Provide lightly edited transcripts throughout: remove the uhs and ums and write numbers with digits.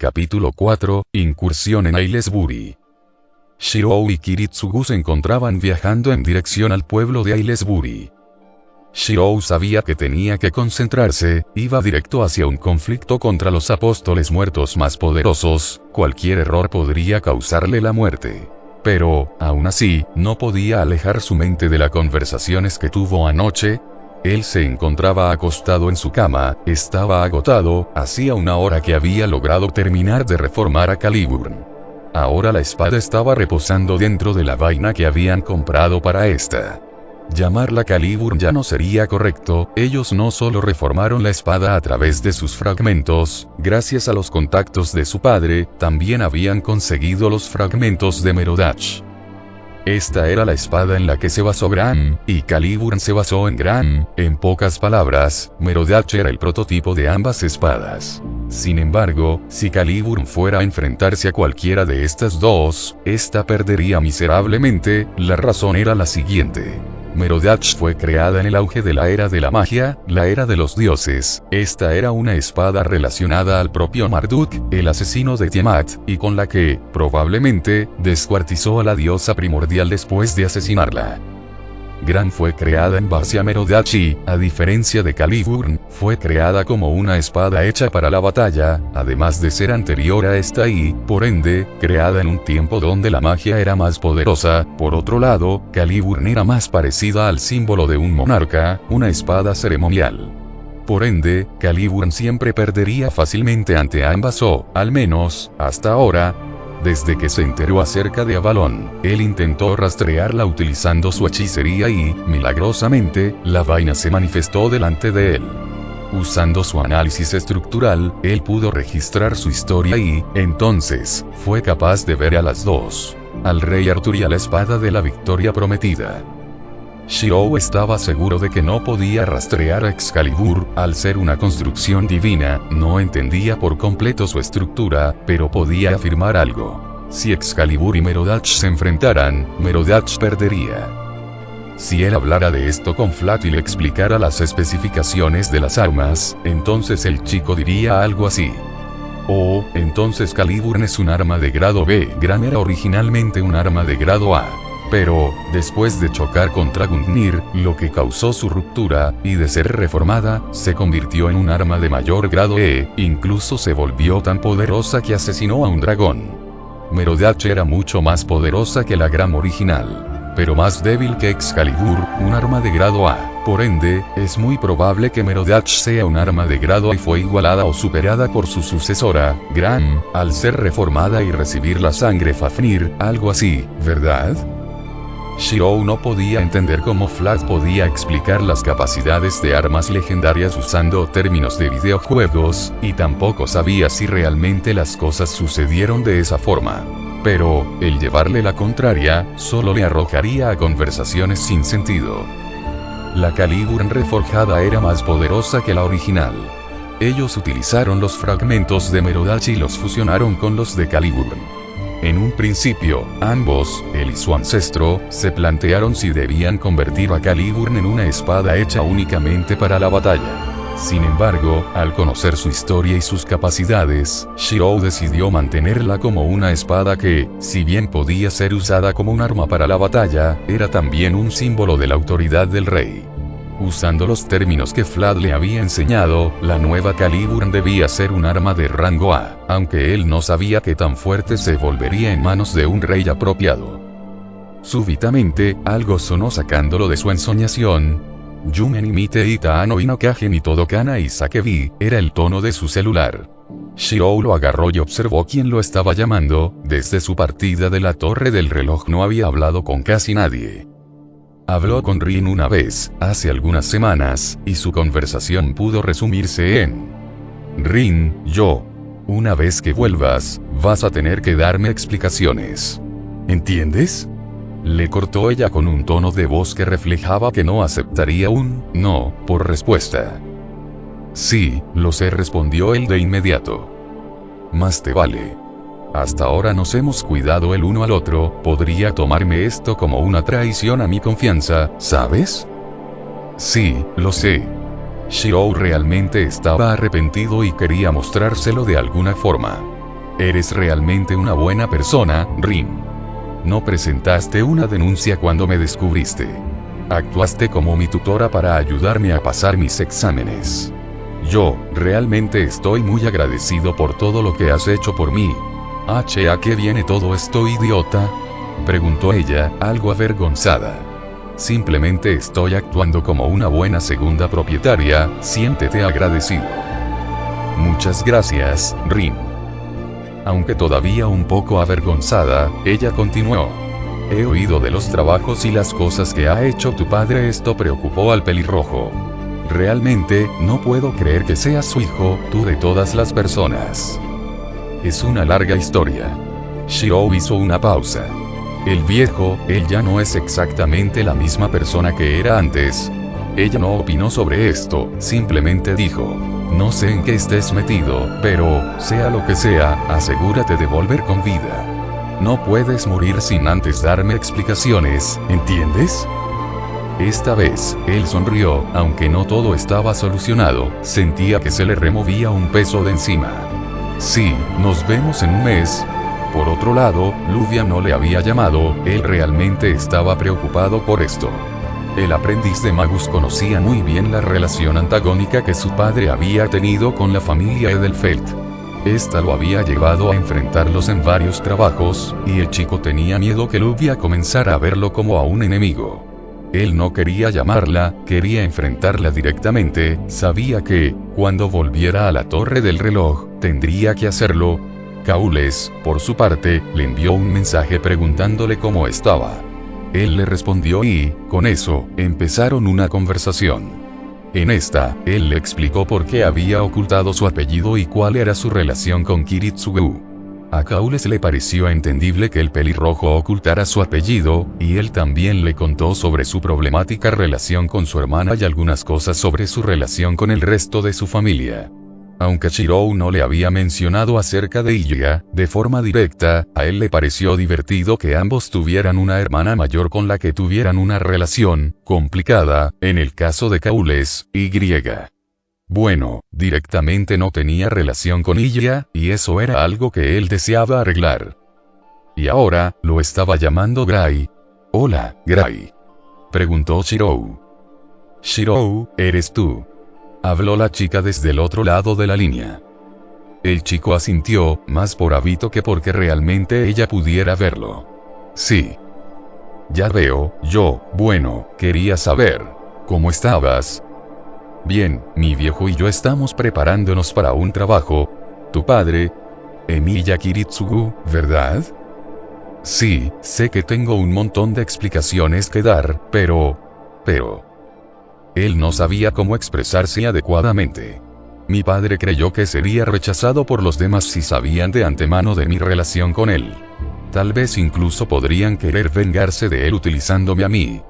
Capítulo 4, Incursión en Aylesbury. Shirou y Kiritsugu se encontraban viajando en dirección al pueblo de Aylesbury. Shirou sabía que tenía que concentrarse, iba directo hacia un conflicto contra los apóstoles muertos más poderosos, cualquier error podría causarle la muerte. Pero, aún así, no podía alejar su mente de las conversaciones que tuvo anoche. Él se encontraba acostado en su cama, estaba agotado, hacía una hora que había logrado terminar de reformar a Caliburn. Ahora la espada estaba reposando dentro de la vaina que habían comprado para esta. Llamarla Caliburn ya no sería correcto, ellos no solo reformaron la espada a través de sus fragmentos, gracias a los contactos de su padre, también habían conseguido los fragmentos de Merodach. Esta era la espada en la que se basó Graham, y Caliburn se basó en Graham. En pocas palabras, Merodach era el prototipo de ambas espadas. Sin embargo, si Caliburn fuera a enfrentarse a cualquiera de estas dos, esta perdería miserablemente. La razón era la siguiente. Merodach fue creada en el auge de la era de la magia, la era de los dioses. Esta era una espada relacionada al propio Marduk, el asesino de Tiamat, y con la que, probablemente, descuartizó a la diosa primordial después de asesinarla. Gran fue creada en base a Merodach y, a diferencia de Caliburn, fue creada como una espada hecha para la batalla, además de ser anterior a esta y, por ende, creada en un tiempo donde la magia era más poderosa. Por otro lado, Caliburn era más parecida al símbolo de un monarca, una espada ceremonial. Por ende, Caliburn siempre perdería fácilmente ante ambas o, al menos, hasta ahora. Desde que se enteró acerca de Avalon, él intentó rastrearla utilizando su hechicería y, milagrosamente, la vaina se manifestó delante de él. Usando su análisis estructural, él pudo registrar su historia y, entonces, fue capaz de ver a las dos. Al rey Arthur y a la espada de la victoria prometida. Shirou estaba seguro de que no podía rastrear a Excalibur, al ser una construcción divina, no entendía por completo su estructura, pero podía afirmar algo. Si Excalibur y Merodach se enfrentaran, Merodach perdería. Si él hablara de esto con Flat y le explicara las especificaciones de las armas, entonces el chico diría algo así. Oh, entonces Caliburn es un arma de grado B. Gran era originalmente un arma de grado A. Pero, después de chocar contra Gungnir, lo que causó su ruptura, y de ser reformada, se convirtió en un arma de mayor grado E, incluso se volvió tan poderosa que asesinó a un dragón. Merodach era mucho más poderosa que la Gram original, pero más débil que Excalibur, un arma de grado A. Por ende, es muy probable que Merodach sea un arma de grado A y fue igualada o superada por su sucesora, Gram, al ser reformada y recibir la sangre Fafnir, algo así, ¿verdad? Shirou no podía entender cómo Flat podía explicar las capacidades de armas legendarias usando términos de videojuegos, y tampoco sabía si realmente las cosas sucedieron de esa forma. Pero, el llevarle la contraria, solo le arrojaría a conversaciones sin sentido. La Caliburn reforjada era más poderosa que la original. Ellos utilizaron los fragmentos de Merodach y los fusionaron con los de Caliburn. En un principio, ambos, él y su ancestro, se plantearon si debían convertir a Caliburn en una espada hecha únicamente para la batalla. Sin embargo, al conocer su historia y sus capacidades, Shirou decidió mantenerla como una espada que, si bien podía ser usada como un arma para la batalla, era también un símbolo de la autoridad del rey. Usando los términos que Vlad le había enseñado, la nueva Caliburn debía ser un arma de rango A, aunque él no sabía qué tan fuerte se volvería en manos de un rey apropiado. Súbitamente, algo sonó sacándolo de su ensoñación. Yumen imite ita ano inokage ni todo kana y sakebi, era el tono de su celular. Shirou lo agarró y observó quién lo estaba llamando. Desde su partida de la torre del reloj no había hablado con casi nadie. Habló con Rin una vez, hace algunas semanas, y su conversación pudo resumirse en: Rin, una vez que vuelvas, vas a tener que darme explicaciones. ¿Entiendes? Le cortó ella con un tono de voz que reflejaba que no aceptaría un no por respuesta. Sí, lo sé, respondió él de inmediato. Más te vale. Hasta ahora nos hemos cuidado el uno al otro, podría tomarme esto como una traición a mi confianza, ¿sabes? Sí, lo sé. Shirou realmente estaba arrepentido y quería mostrárselo de alguna forma. eres realmente una buena persona, Rin. No presentaste una denuncia cuando me descubriste. Actuaste como mi tutora para ayudarme a pasar mis exámenes. Yo, realmente estoy muy agradecido por todo lo que has hecho por mí. ¿A qué viene todo esto, idiota?, preguntó ella, algo avergonzada. Simplemente estoy actuando como una buena segunda propietaria, siéntete agradecido. Muchas gracias, Rin. Aunque todavía un poco avergonzada, ella continuó. He oído de los trabajos y las cosas que ha hecho tu padre. Esto preocupó al pelirrojo. Realmente, no puedo creer que seas su hijo, tú de todas las personas. Es una larga historia. Shirou hizo una pausa. El viejo, él ya no es exactamente la misma persona que era antes. Ella no opinó sobre esto, simplemente dijo, no sé en qué estés metido, pero, sea lo que sea, asegúrate de volver con vida. No puedes morir sin antes darme explicaciones, ¿entiendes? Esta vez, él sonrió, aunque no todo estaba solucionado, sentía que se le removía un peso de encima. Sí, nos vemos en un mes. Por otro lado, Luvia no le había llamado, él realmente estaba preocupado por esto. El aprendiz de Magus conocía muy bien la relación antagónica que su padre había tenido con la familia Edelfelt. Esta lo había llevado a enfrentarlos en varios trabajos, y el chico tenía miedo que Luvia comenzara a verlo como a un enemigo. Él no quería llamarla, quería enfrentarla directamente, sabía que, cuando volviera a la torre del reloj, tendría que hacerlo. Caules, por su parte, le envió un mensaje preguntándole cómo estaba. Él le respondió y, con eso, empezaron una conversación. En esta, él le explicó por qué había ocultado su apellido y cuál era su relación con Kiritsugu. A Caules le pareció entendible que el pelirrojo ocultara su apellido, y él también le contó sobre su problemática relación con su hermana y algunas cosas sobre su relación con el resto de su familia. Aunque Shirou no le había mencionado acerca de ella, de forma directa, a él le pareció divertido que ambos tuvieran una hermana mayor con la que tuvieran una relación, complicada, en el caso de Caules, y griega. Bueno, directamente no tenía relación con ella, y eso era algo que él deseaba arreglar. Y ahora, lo estaba llamando Gray. Hola, Gray. Preguntó Shirou. Shirou, ¿eres tú? Habló la chica desde el otro lado de la línea. El chico asintió, más por hábito que porque realmente ella pudiera verlo. Sí. Ya veo, bueno, quería saber. ¿Cómo estabas? Bien, mi viejo y yo estamos preparándonos para un trabajo. Tu padre, Emiya Kiritsugu, ¿verdad? Sí, sé que tengo un montón de explicaciones que dar, pero... Él no sabía cómo expresarse adecuadamente. Mi padre creyó que sería rechazado por los demás si sabían de antemano de mi relación con él. Tal vez incluso podrían querer vengarse de él utilizándome a mí.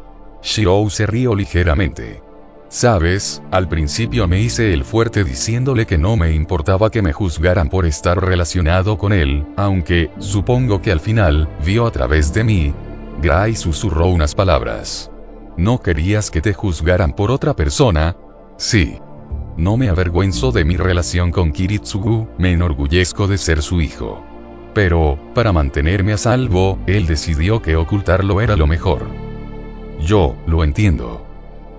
Shirou se rió ligeramente. Sabes, al principio me hice el fuerte diciéndole que no me importaba que me juzgaran por estar relacionado con él, aunque, supongo que al final, vio a través de mí. Gray susurró unas palabras. ¿No querías que te juzgaran por otra persona? Sí. No me avergüenzo de mi relación con Kiritsugu, me enorgullezco de ser su hijo. Pero, para mantenerme a salvo, él decidió que ocultarlo era lo mejor. Yo, lo entiendo.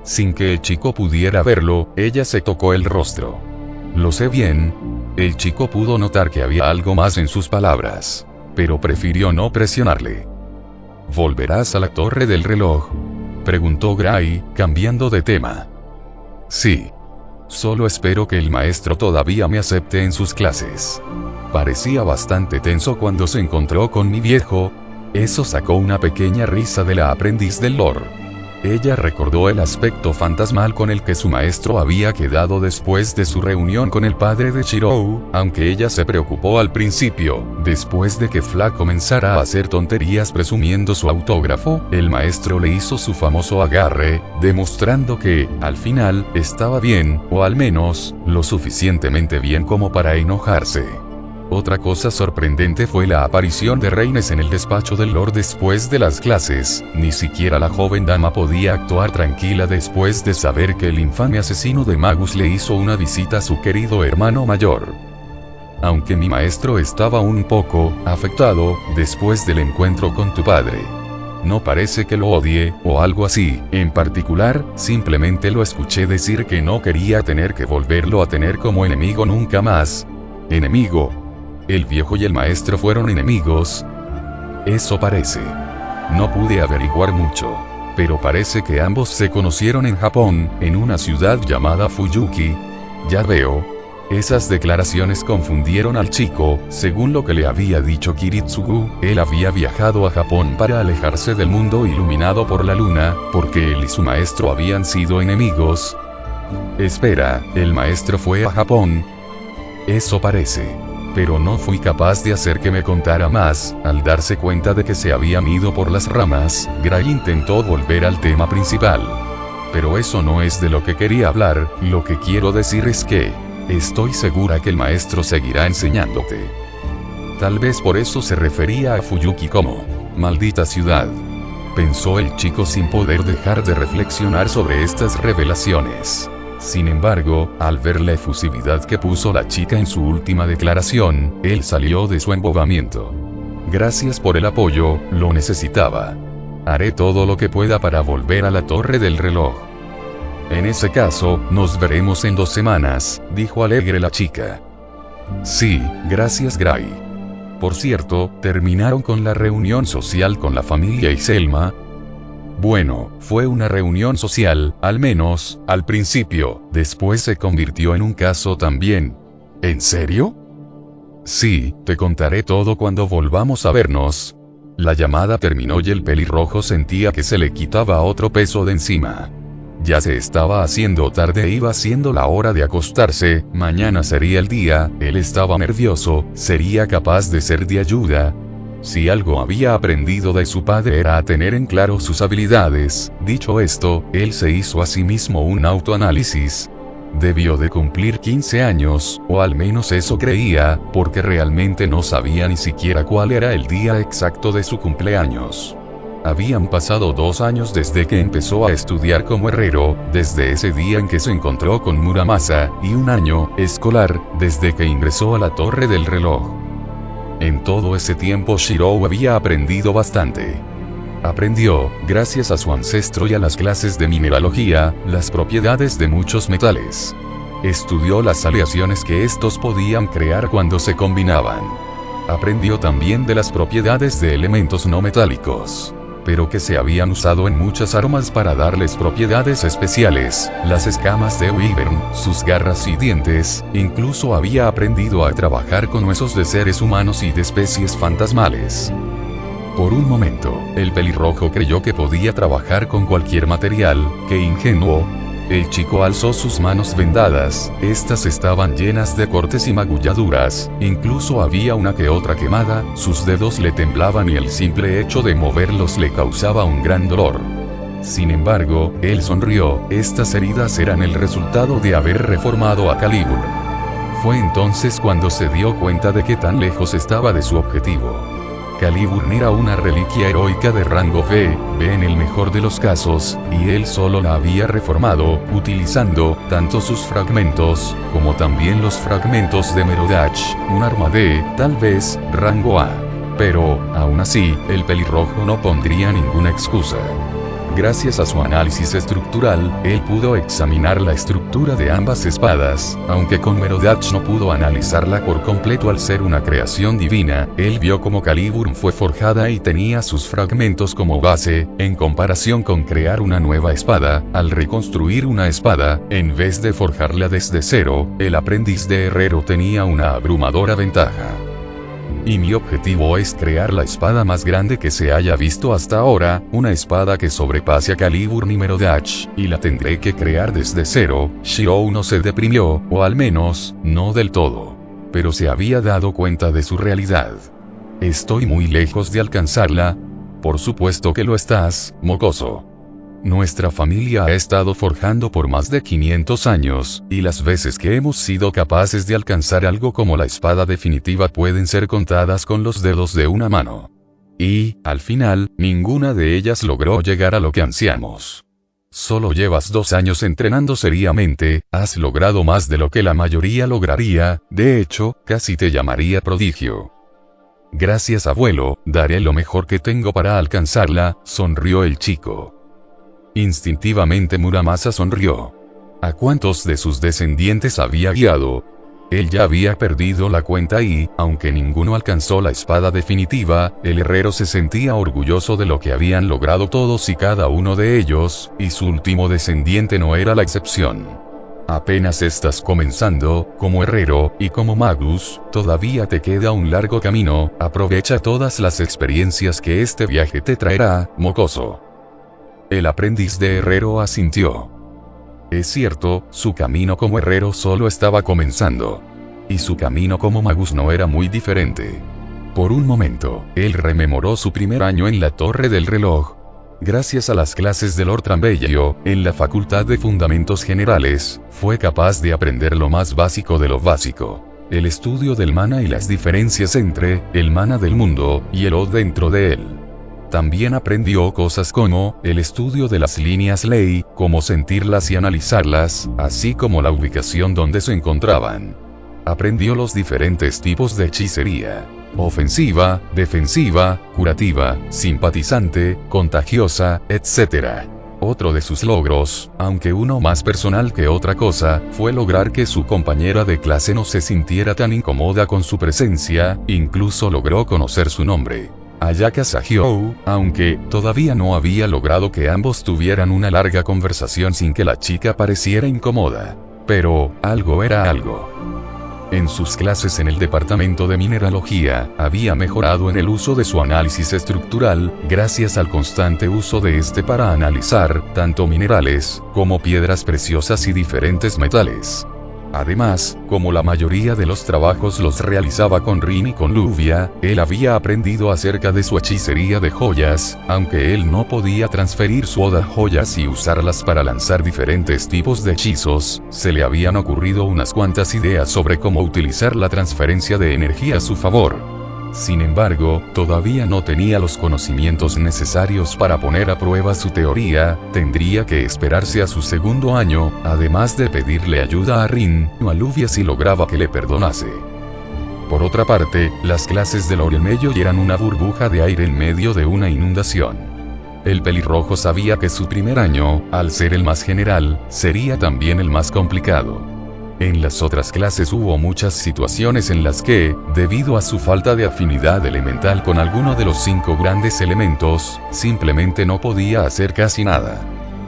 Sin que el chico pudiera verlo, ella se tocó el rostro. Lo sé bien. El chico pudo notar que había algo más en sus palabras. Pero prefirió no presionarle. ¿Volverás a la torre del reloj?, preguntó Gray, cambiando de tema. Sí. Solo espero que el maestro todavía me acepte en sus clases. Parecía bastante tenso cuando se encontró con mi viejo. Eso sacó una pequeña risa de la aprendiz del Lord. Ella recordó el aspecto fantasmal con el que su maestro había quedado después de su reunión con el padre de Shirou, aunque ella se preocupó al principio. Después de que Fla comenzara a hacer tonterías presumiendo su autógrafo, el maestro le hizo su famoso agarre, demostrando que, al final, estaba bien, o al menos, lo suficientemente bien como para enojarse. Otra cosa sorprendente fue la aparición de Reines en el despacho del Lord después de las clases. Ni siquiera la joven dama podía actuar tranquila después de saber que el infame asesino de Magus le hizo una visita a su querido hermano mayor. aunque mi maestro estaba un poco afectado después del encuentro con tu padre. No parece que lo odie, o algo así. En particular, simplemente lo escuché decir que no quería tener que volverlo a tener como enemigo nunca más. ¿Enemigo? ¿El viejo y el maestro fueron enemigos? Eso parece. No pude averiguar mucho. Pero parece que ambos se conocieron en Japón, en una ciudad llamada Fuyuki. Ya veo. Esas declaraciones confundieron al chico. Según lo que le había dicho Kiritsugu, él había viajado a Japón para alejarse del mundo iluminado por la luna, porque él y su maestro habían sido enemigos. Espera, ¿el maestro fue a Japón? Eso parece. Pero no fui capaz de hacer que me contara más. Al darse cuenta de que se habían ido por las ramas, Gray intentó volver al tema principal. Pero eso no es de lo que quería hablar. Lo que quiero decir es que estoy segura que el maestro seguirá enseñándote. Tal vez por eso se refería a Fuyuki como maldita ciudad. Pensó el chico sin poder dejar de reflexionar sobre estas revelaciones. Sin embargo, al ver la efusividad que puso la chica en su última declaración, él salió de su embobamiento. Gracias por el apoyo, lo necesitaba. Haré todo lo que pueda para volver a la torre del reloj. En ese caso, nos veremos en 2 semanas, dijo alegre la chica. Sí, gracias Gray. Por cierto, ¿terminaron con la reunión social con la familia y Selma? Bueno, fue una reunión social, al menos, al principio, después se convirtió en un caso también. ¿En serio? Sí, te contaré todo cuando volvamos a vernos. La llamada terminó y el pelirrojo sentía que se le quitaba otro peso de encima. Ya se estaba haciendo tarde e iba siendo la hora de acostarse, mañana sería el día, él estaba nervioso, ¿sería capaz de ser de ayuda? Si algo había aprendido de su padre era a tener en claro sus habilidades. Dicho esto, él se hizo a sí mismo un autoanálisis. Debió de cumplir 15 años, o al menos eso creía, porque realmente no sabía ni siquiera cuál era el día exacto de su cumpleaños. Habían pasado 2 años desde que empezó a estudiar como herrero, desde ese día en que se encontró con Muramasa, y 1 año escolar, desde que ingresó a la torre del reloj. En todo ese tiempo Shirou había aprendido bastante. Aprendió, gracias a su ancestro y a las clases de mineralogía, las propiedades de muchos metales. Estudió las aleaciones que estos podían crear cuando se combinaban. Aprendió también de las propiedades de elementos no metálicos, pero que se habían usado en muchas armas para darles propiedades especiales, las escamas de Wyvern, sus garras y dientes, incluso había aprendido a trabajar con huesos de seres humanos y de especies fantasmales. Por un momento, el pelirrojo creyó que podía trabajar con cualquier material. ¡Qué ingenuo! El chico alzó sus manos vendadas, estas estaban llenas de cortes y magulladuras, incluso había una que otra quemada, sus dedos le temblaban y el simple hecho de moverlos le causaba un gran dolor. Sin embargo, él sonrió, estas heridas eran el resultado de haber reformado a Calibur. Fue entonces cuando se dio cuenta de qué tan lejos estaba de su objetivo. Calibur era una reliquia heroica de rango B en el mejor de los casos, y él solo la había reformado, utilizando tanto sus fragmentos, como también los fragmentos de Merodach, un arma de, tal vez, rango A. Pero, aún así, el pelirrojo no pondría ninguna excusa. Gracias a su análisis estructural, él pudo examinar la estructura de ambas espadas, aunque con Merodach no pudo analizarla por completo al ser una creación divina. Él vio cómo Calibur fue forjada y tenía sus fragmentos como base, en comparación con crear una nueva espada. Al reconstruir una espada, en vez de forjarla desde cero, el aprendiz de herrero tenía una abrumadora ventaja. Y mi objetivo es crear la espada más grande que se haya visto hasta ahora, una espada que sobrepase a Calibur ni Merodach, y la tendré que crear desde cero. Shirou no se deprimió, o al menos, no del todo. Pero se había dado cuenta de su realidad. ¿Estoy muy lejos de alcanzarla? Por supuesto que lo estás, mocoso. Nuestra familia ha estado forjando por más de 500 años, y las veces que hemos sido capaces de alcanzar algo como la espada definitiva pueden ser contadas con los dedos de una mano. Y, al final, ninguna de ellas logró llegar a lo que ansiamos. Solo llevas 2 años entrenando seriamente, has logrado más de lo que la mayoría lograría, de hecho, casi te llamaría prodigio. Gracias abuelo, daré lo mejor que tengo para alcanzarla, sonrió el chico. Instintivamente Muramasa sonrió. ¿A cuántos de sus descendientes había guiado? Él ya había perdido la cuenta y, aunque ninguno alcanzó la espada definitiva, el herrero se sentía orgulloso de lo que habían logrado todos y cada uno de ellos, y su último descendiente no era la excepción. Apenas estás comenzando, como herrero, y como magus, todavía te queda un largo camino, aprovecha todas las experiencias que este viaje te traerá, mocoso. El aprendiz de herrero asintió. Es cierto, su camino como herrero solo estaba comenzando. Y su camino como magus no era muy diferente. Por un momento, él rememoró su primer año en la Torre del Reloj. Gracias a las clases de Lord Trambello, en la Facultad de Fundamentos Generales, fue capaz de aprender lo más básico de lo básico. El estudio del mana y las diferencias entre el mana del mundo y el O dentro de él. También aprendió cosas como el estudio de las líneas ley, cómo sentirlas y analizarlas, así como la ubicación donde se encontraban. Aprendió los diferentes tipos de hechicería: ofensiva, defensiva, curativa, simpatizante, contagiosa, etc. Otro de sus logros, aunque uno más personal que otra cosa, fue lograr que su compañera de clase no se sintiera tan incómoda con su presencia, incluso logró conocer su nombre. Ayaka Sahyou, aunque todavía no había logrado que ambos tuvieran una larga conversación sin que la chica pareciera incómoda. Pero, algo era algo. En sus clases en el departamento de mineralogía, había mejorado en el uso de su análisis estructural, gracias al constante uso de este para analizar, tanto minerales, como piedras preciosas y diferentes metales. Además, como la mayoría de los trabajos los realizaba con Rin y con Luvia, él había aprendido acerca de su hechicería de joyas, aunque él no podía transferir su Oda joyas y usarlas para lanzar diferentes tipos de hechizos, se le habían ocurrido unas cuantas ideas sobre cómo utilizar la transferencia de energía a su favor. Sin embargo, todavía no tenía los conocimientos necesarios para poner a prueba su teoría, tendría que esperarse a su segundo año, además de pedirle ayuda a Rin o a Luvia si lograba que le perdonase. Por otra parte, las clases de Lorelmeyo eran una burbuja de aire en medio de una inundación. El pelirrojo sabía que su primer año, al ser el más general, sería también el más complicado. En las otras clases hubo muchas situaciones en las que, debido a su falta de afinidad elemental con alguno de los 5 grandes elementos, simplemente no podía hacer casi nada.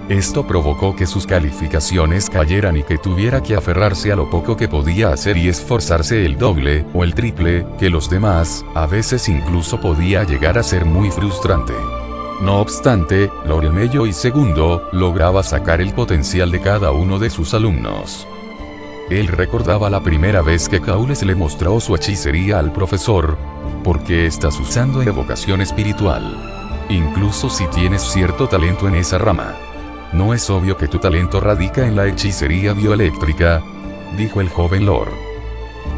Esto provocó que sus calificaciones cayeran y que tuviera que aferrarse a lo poco que podía hacer y esforzarse el doble, o el triple, que los demás, a veces incluso podía llegar a ser muy frustrante. No obstante, Lorelmeyo y Segundo, lograba sacar el potencial de cada uno de sus alumnos. Él recordaba la primera vez que Caules le mostró su hechicería al profesor. ¿Por qué estás usando evocación espiritual? Incluso si tienes cierto talento en esa rama. ¿No es obvio que tu talento radica en la hechicería bioeléctrica?, dijo el joven Lord.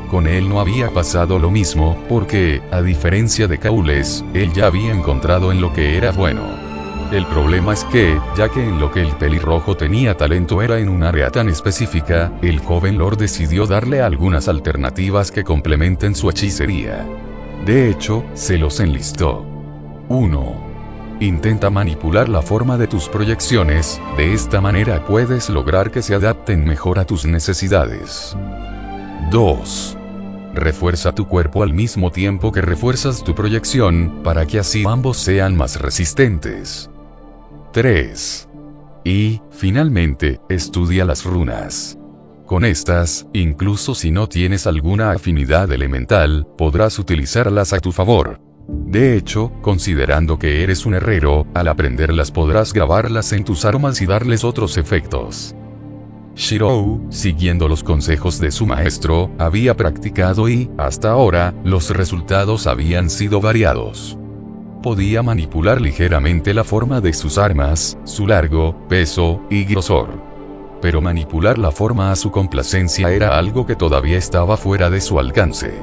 Con él no había pasado lo mismo, porque, a diferencia de Caules, él ya había encontrado en lo que era bueno. El problema es que, ya que en lo que el pelirrojo tenía talento era en un área tan específica, el joven Lord decidió darle algunas alternativas que complementen su hechicería. De hecho, se los enlistó. 1. Intenta manipular la forma de tus proyecciones, de esta manera puedes lograr que se adapten mejor a tus necesidades. 2. Refuerza tu cuerpo al mismo tiempo que refuerzas tu proyección, para que así ambos sean más resistentes. 3. Y, finalmente, estudia las runas. Con estas, incluso si no tienes alguna afinidad elemental, podrás utilizarlas a tu favor. De hecho, considerando que eres un herrero, al aprenderlas podrás grabarlas en tus armas y darles otros efectos. Shirou, siguiendo los consejos de su maestro, había practicado y, hasta ahora, los resultados habían sido variados. Podía manipular ligeramente la forma de sus armas, su largo, peso y grosor. Pero manipular la forma a su complacencia era algo que todavía estaba fuera de su alcance.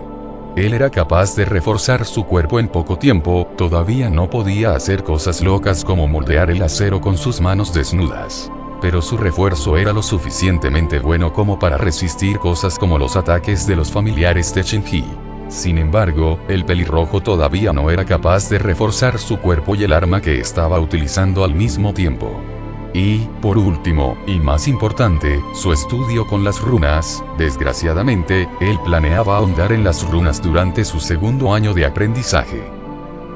él era capaz de reforzar su cuerpo en poco tiempo, todavía no podía hacer cosas locas como moldear el acero con sus manos desnudas. Pero su refuerzo era lo suficientemente bueno como para resistir cosas como los ataques de los familiares de Shinji. Sin embargo, el pelirrojo todavía no era capaz de reforzar su cuerpo y el arma que estaba utilizando al mismo tiempo. Y, por último, y más importante, su estudio con las runas. Desgraciadamente, él planeaba ahondar en las runas durante su segundo año de aprendizaje.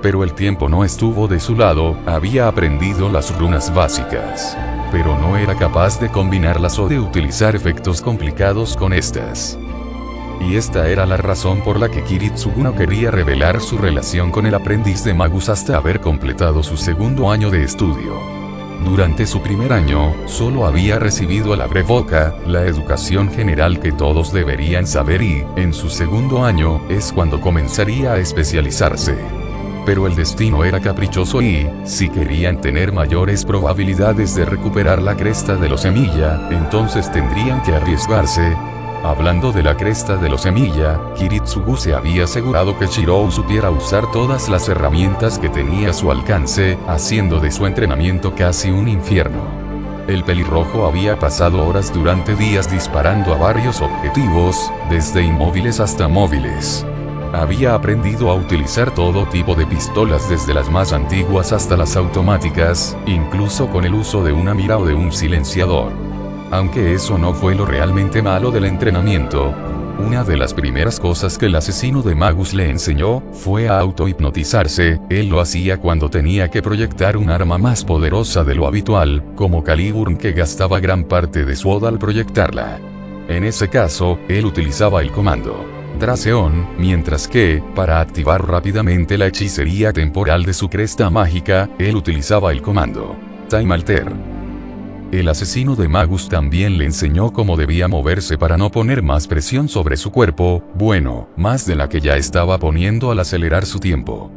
Pero el tiempo no estuvo de su lado, había aprendido las runas básicas. Pero no era capaz de combinarlas o de utilizar efectos complicados con estas. Y esta era la razón por la que Kiritsugu no quería revelar su relación con el aprendiz de Magus hasta haber completado su segundo año de estudio. Durante su primer año, solo había recibido la Breboka, la educación general que todos deberían saber y, en su segundo año, es cuando comenzaría a especializarse. Pero el destino era caprichoso y, si querían tener mayores probabilidades de recuperar la cresta de los Semilla, entonces tendrían que arriesgarse. Hablando de la cresta de los Semilla, Kiritsugu se había asegurado que Shirou supiera usar todas las herramientas que tenía a su alcance, haciendo de su entrenamiento casi un infierno. El pelirrojo había pasado horas durante días disparando a varios objetivos, desde inmóviles hasta móviles. Había aprendido a utilizar todo tipo de pistolas desde las más antiguas hasta las automáticas, incluso con el uso de una mira o de un silenciador. Aunque eso no fue lo realmente malo del entrenamiento, una de las primeras cosas que el asesino de Magus le enseñó, fue a autohipnotizarse. Él lo hacía cuando tenía que proyectar un arma más poderosa de lo habitual, como Caliburn que gastaba gran parte de su oda al proyectarla. En ese caso, él utilizaba el comando Draceon, mientras que, para activar rápidamente la hechicería temporal de su cresta mágica, él utilizaba el comando Time Alter. El asesino de Magus también le enseñó cómo debía moverse para no poner más presión sobre su cuerpo, bueno, más de la que ya estaba poniendo al acelerar su tiempo.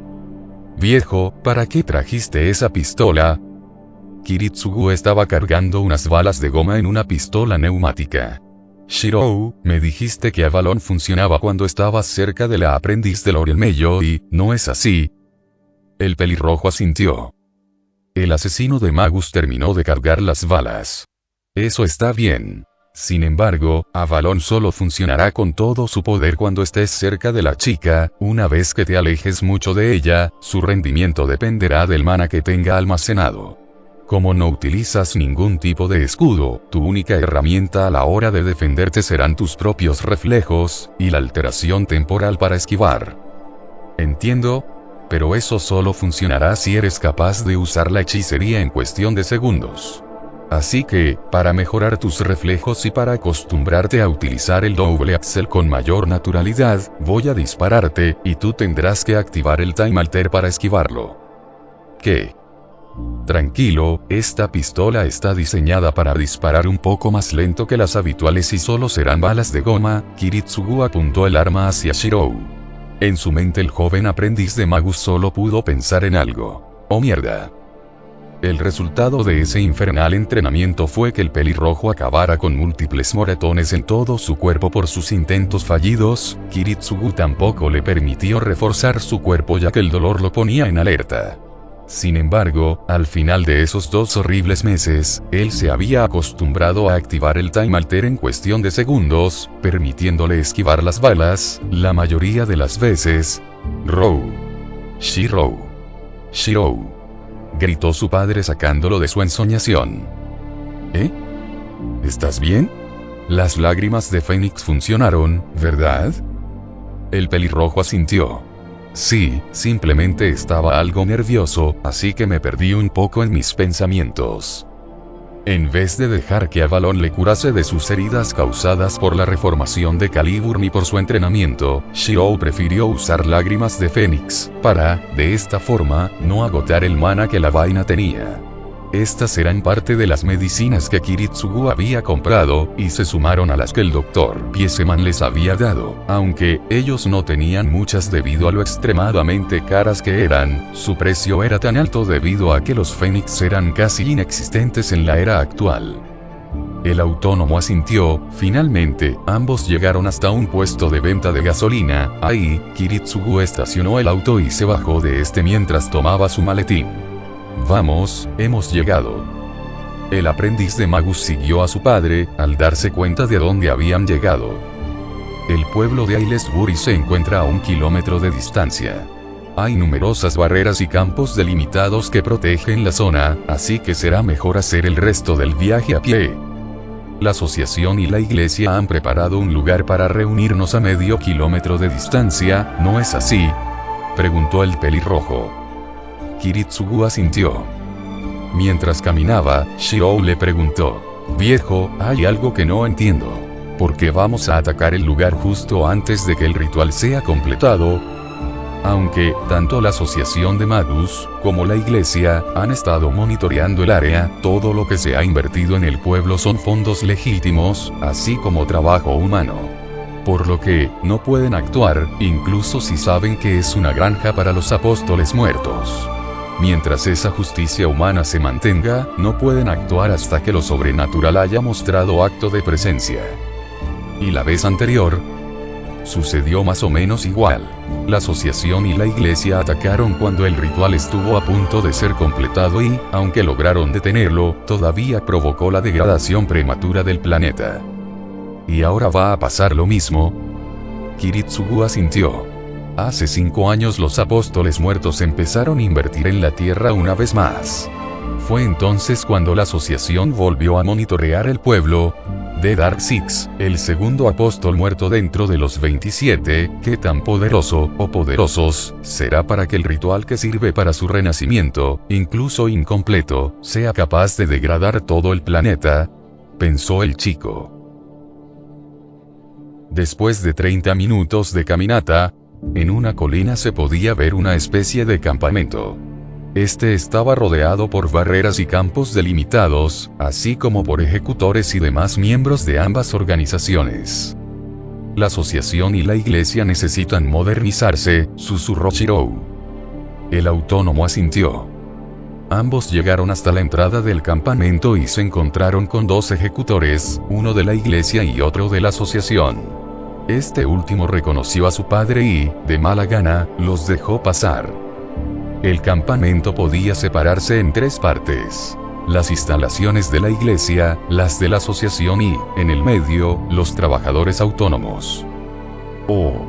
Viejo, ¿para qué trajiste esa pistola? Kiritsugu estaba cargando unas balas de goma en una pistola neumática. Shirou, me dijiste que Avalon funcionaba cuando estabas cerca de la aprendiz de Lorelmeyo y, ¿no es así? El pelirrojo asintió. El asesino de Magus terminó de cargar las balas. Eso está bien. Sin embargo, Avalon solo funcionará con todo su poder cuando estés cerca de la chica. Una vez que te alejes mucho de ella, su rendimiento dependerá del mana que tenga almacenado. Como no utilizas ningún tipo de escudo, tu única herramienta a la hora de defenderte serán tus propios reflejos, y la alteración temporal para esquivar. Entiendo, pero eso solo funcionará si eres capaz de usar la hechicería en cuestión de segundos. Así que, para mejorar tus reflejos y para acostumbrarte a utilizar el doble axel con mayor naturalidad, voy a dispararte, y tú tendrás que activar el Time Alter para esquivarlo. ¿Qué? Tranquilo, esta pistola está diseñada para disparar un poco más lento que las habituales y solo serán balas de goma. Kiritsugu apuntó el arma hacia Shirou. En su mente el joven aprendiz de Magus solo pudo pensar en algo. ¡Oh mierda! El resultado de ese infernal entrenamiento fue que el pelirrojo acabara con múltiples moretones en todo su cuerpo por sus intentos fallidos. Kiritsugu tampoco le permitió reforzar su cuerpo ya que el dolor lo ponía en alerta. Sin embargo, al final de esos 2 horribles meses, él se había acostumbrado a activar el Time Alter en cuestión de segundos, permitiéndole esquivar las balas, la mayoría de las veces. Rou. Shirou. Shirou. Gritó su padre sacándolo de su ensoñación. ¿Eh? ¿Estás bien? Las lágrimas de Fénix funcionaron, ¿verdad? El pelirrojo asintió. Sí, simplemente estaba algo nervioso, así que me perdí un poco en mis pensamientos. En vez de dejar que Avalon le curase de sus heridas causadas por la reformación de Caliburn y por su entrenamiento, Shirou prefirió usar lágrimas de Fénix, para, de esta forma, no agotar el mana que la vaina tenía. Estas eran parte de las medicinas que Kiritsugu había comprado, y se sumaron a las que el Dr. Pieseman les había dado, aunque ellos no tenían muchas debido a lo extremadamente caras que eran. Su precio era tan alto debido a que los Fénix eran casi inexistentes en la era actual. El autónomo asintió. Finalmente, ambos llegaron hasta un puesto de venta de gasolina. Ahí, Kiritsugu estacionó el auto y se bajó de este mientras tomaba su maletín. Vamos, hemos llegado. El aprendiz de Magus siguió a su padre, al darse cuenta de dónde habían llegado. El pueblo de Aylesbury se encuentra a 1 kilómetro de distancia. Hay numerosas barreras y campos delimitados que protegen la zona, así que será mejor hacer el resto del viaje a pie. La asociación y la iglesia han preparado un lugar para reunirnos a medio kilómetro de distancia, ¿no es así?, preguntó el pelirrojo. Kiritsugu asintió. Mientras caminaba, Shirou le preguntó: viejo, hay algo que no entiendo. ¿Por qué vamos a atacar el lugar justo antes de que el ritual sea completado? Aunque, tanto la asociación de Magus, como la iglesia, han estado monitoreando el área, todo lo que se ha invertido en el pueblo son fondos legítimos, así como trabajo humano. Por lo que, no pueden actuar, incluso si saben que es una granja para los apóstoles muertos. Mientras esa justicia humana se mantenga, no pueden actuar hasta que lo sobrenatural haya mostrado acto de presencia. Y la vez anterior, sucedió más o menos igual. La asociación y la iglesia atacaron cuando el ritual estuvo a punto de ser completado y, aunque lograron detenerlo, todavía provocó la degradación prematura del planeta. ¿Y ahora va a pasar lo mismo? Kiritsugu asintió. Hace 5 años los apóstoles muertos empezaron a invertir en la Tierra una vez más. Fue entonces cuando la asociación volvió a monitorear el pueblo de Dark Six, el segundo apóstol muerto dentro de los 27, ¿qué tan poderoso, o poderosos, será para que el ritual que sirve para su renacimiento, incluso incompleto, sea capaz de degradar todo el planeta?, pensó el chico. Después de 30 minutos de caminata, en una colina se podía ver una especie de campamento. Este estaba rodeado por barreras y campos delimitados, así como por ejecutores y demás miembros de ambas organizaciones. La asociación y la iglesia necesitan modernizarse, susurró Shirou. El autónomo asintió. Ambos llegaron hasta la entrada del campamento y se encontraron con 2 ejecutores, uno de la iglesia y otro de la asociación. Este último reconoció a su padre y, de mala gana, los dejó pasar. El campamento podía separarse en 3 partes. Las instalaciones de la iglesia, las de la asociación y, en el medio, los trabajadores autónomos. Oh.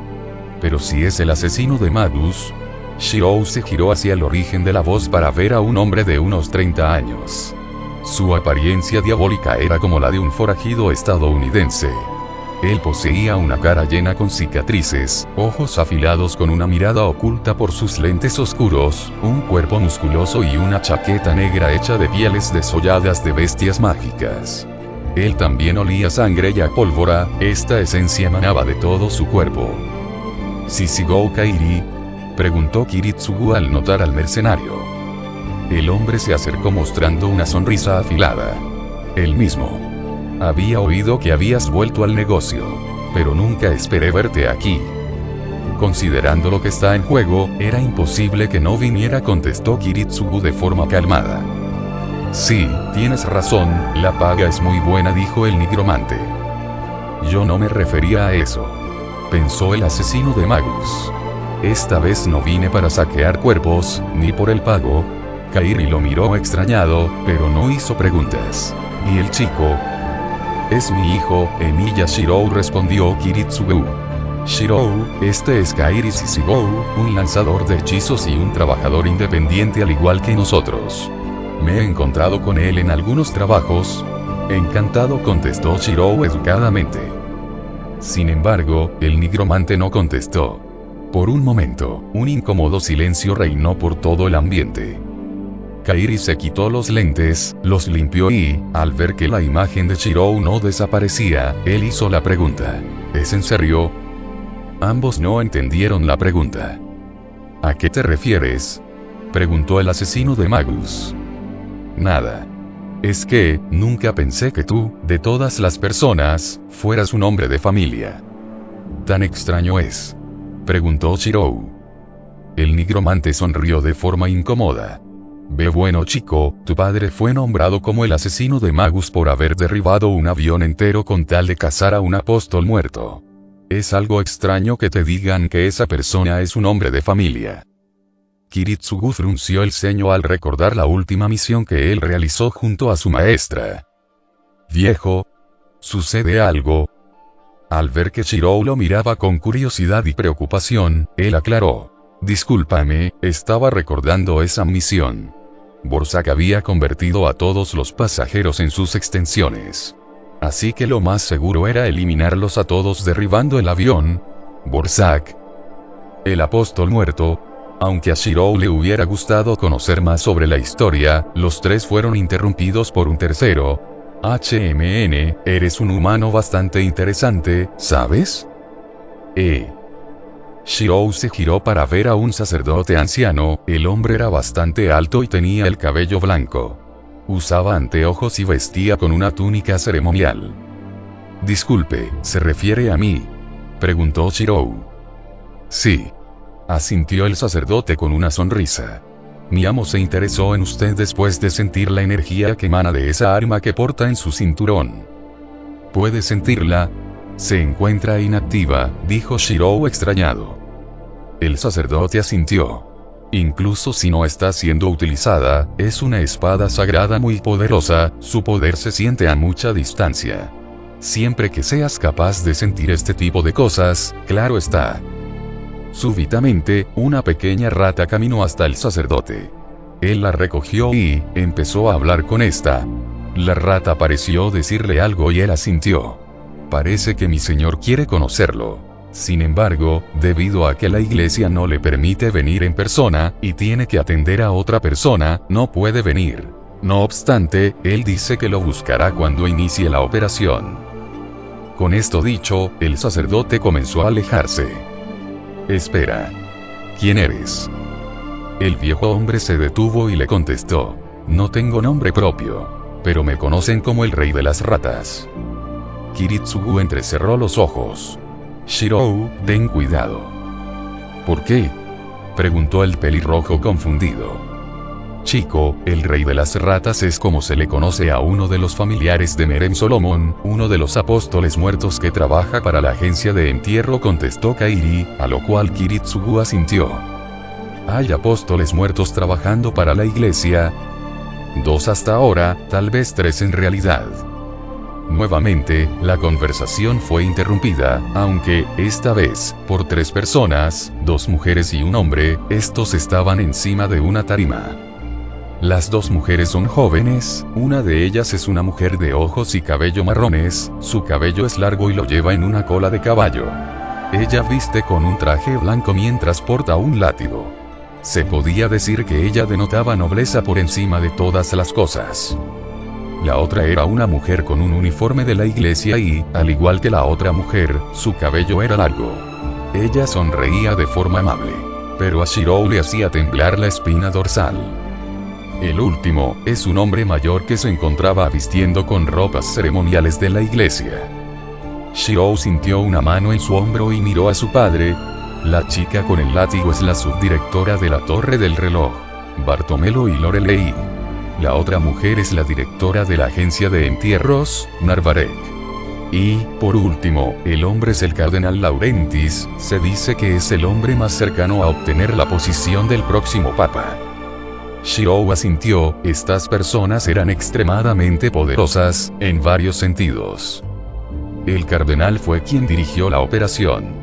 Pero si es el asesino de Magus. Shirou se giró hacia el origen de la voz para ver a un hombre de unos 30 años. Su apariencia diabólica era como la de un forajido estadounidense. Él poseía una cara llena con cicatrices, ojos afilados con una mirada oculta por sus lentes oscuros, un cuerpo musculoso y una chaqueta negra hecha de pieles desolladas de bestias mágicas. Él también olía sangre y a pólvora, esta esencia emanaba de todo su cuerpo. ¿Shishigou Kairi?, preguntó Kiritsugu al notar al mercenario. El hombre se acercó mostrando una sonrisa afilada. El mismo. Había oído que habías vuelto al negocio, pero nunca esperé verte aquí. Considerando lo que está en juego, era imposible que no viniera, contestó Kiritsugu de forma calmada. Sí, tienes razón, la paga es muy buena, dijo el nigromante. Yo no me refería a eso, pensó el asesino de Magus. Esta vez no vine para saquear cuerpos, ni por el pago. Kairi lo miró extrañado, pero no hizo preguntas. ¿Y el chico? Es mi hijo, Emiya Shirou, respondió Kiritsugu. Shirou, este es Kairi Shishigou, un lanzador de hechizos y un trabajador independiente al igual que nosotros. Me he encontrado con él en algunos trabajos. Encantado, contestó Shirou educadamente. Sin embargo, el nigromante no contestó. Por un momento, un incómodo silencio reinó por todo el ambiente. Kairi se quitó los lentes, los limpió y, al ver que la imagen de Shirou no desaparecía, él hizo la pregunta. ¿Es en serio? Ambos no entendieron la pregunta. ¿A qué te refieres?, preguntó el asesino de Magus. Nada. Es que, nunca pensé que tú, de todas las personas, fueras un hombre de familia. ¿Tan extraño es?, preguntó Shirou. El nigromante sonrió de forma incómoda. Ve bueno chico, tu padre fue nombrado como el asesino de Magus por haber derribado un avión entero con tal de cazar a un apóstol muerto. Es algo extraño que te digan que esa persona es un hombre de familia. Kiritsugu frunció el ceño al recordar la última misión que él realizó junto a su maestra. Viejo, ¿sucede algo? Al ver que Shirou lo miraba con curiosidad y preocupación, él aclaró. Discúlpame, estaba recordando esa misión. Borsak había convertido a todos los pasajeros en sus extensiones. Así que lo más seguro era eliminarlos a todos derribando el avión. Borsak. El apóstol muerto. Aunque a Shirou le hubiera gustado conocer más sobre la historia, los tres fueron interrumpidos por un tercero. HMN, eres un humano bastante interesante, ¿sabes? Shirou se giró para ver a un sacerdote anciano. El hombre era bastante alto y tenía el cabello blanco. Usaba anteojos y vestía con una túnica ceremonial. Disculpe, ¿se refiere a mí?, preguntó Shirou. Sí, asintió el sacerdote con una sonrisa. Mi amo se interesó en usted después de sentir la energía que emana de esa arma que porta en su cinturón. ¿Puede sentirla? Se encuentra inactiva, dijo Shirou extrañado. El sacerdote asintió. Incluso si no está siendo utilizada, es una espada sagrada muy poderosa, su poder se siente a mucha distancia. Siempre que seas capaz de sentir este tipo de cosas, claro está. Súbitamente, una pequeña rata caminó hasta el sacerdote. Él la recogió y empezó a hablar con esta. La rata pareció decirle algo y él asintió. Parece que mi señor quiere conocerlo. Sin embargo, debido a que la iglesia no le permite venir en persona, y tiene que atender a otra persona, no puede venir. No obstante, él dice que lo buscará cuando inicie la operación. Con esto dicho, el sacerdote comenzó a alejarse. Espera. ¿Quién eres? El viejo hombre se detuvo y le contestó. No tengo nombre propio, pero me conocen como el rey de las ratas. Kiritsugu entrecerró los ojos. Shirou, ten cuidado. ¿Por qué?, preguntó el pelirrojo confundido. Chico, el rey de las ratas es como se le conoce a uno de los familiares de Merem Solomon, uno de los apóstoles muertos que trabaja para la agencia de entierro, contestó Kairi, a lo cual Kiritsugu asintió. ¿Hay apóstoles muertos trabajando para la iglesia? 2 hasta ahora, tal vez 3 en realidad. Nuevamente, la conversación fue interrumpida, aunque, esta vez, por 3 personas, 2 mujeres y un hombre. Estos estaban encima de una tarima. Las 2 mujeres son jóvenes, una de ellas es una mujer de ojos y cabello marrones, su cabello es largo y lo lleva en una cola de caballo. Ella viste con un traje blanco mientras porta un látigo. Se podía decir que ella denotaba nobleza por encima de todas las cosas. La otra era una mujer con un uniforme de la iglesia y, al igual que la otra mujer, su cabello era largo. Ella sonreía de forma amable, pero a Shirou le hacía temblar la espina dorsal. El último, es un hombre mayor que se encontraba vistiendo con ropas ceremoniales de la iglesia. Shirou sintió una mano en su hombro y miró a su padre. La chica con el látigo es la subdirectora de la Torre del Reloj, Bartomelo y Lorelei. La otra mujer es la directora de la agencia de entierros, Narvarek. Y, por último, el hombre es el cardenal Laurentis, se dice que es el hombre más cercano a obtener la posición del próximo papa. Shirou asintió, estas personas eran extremadamente poderosas, en varios sentidos. El cardenal fue quien dirigió la operación.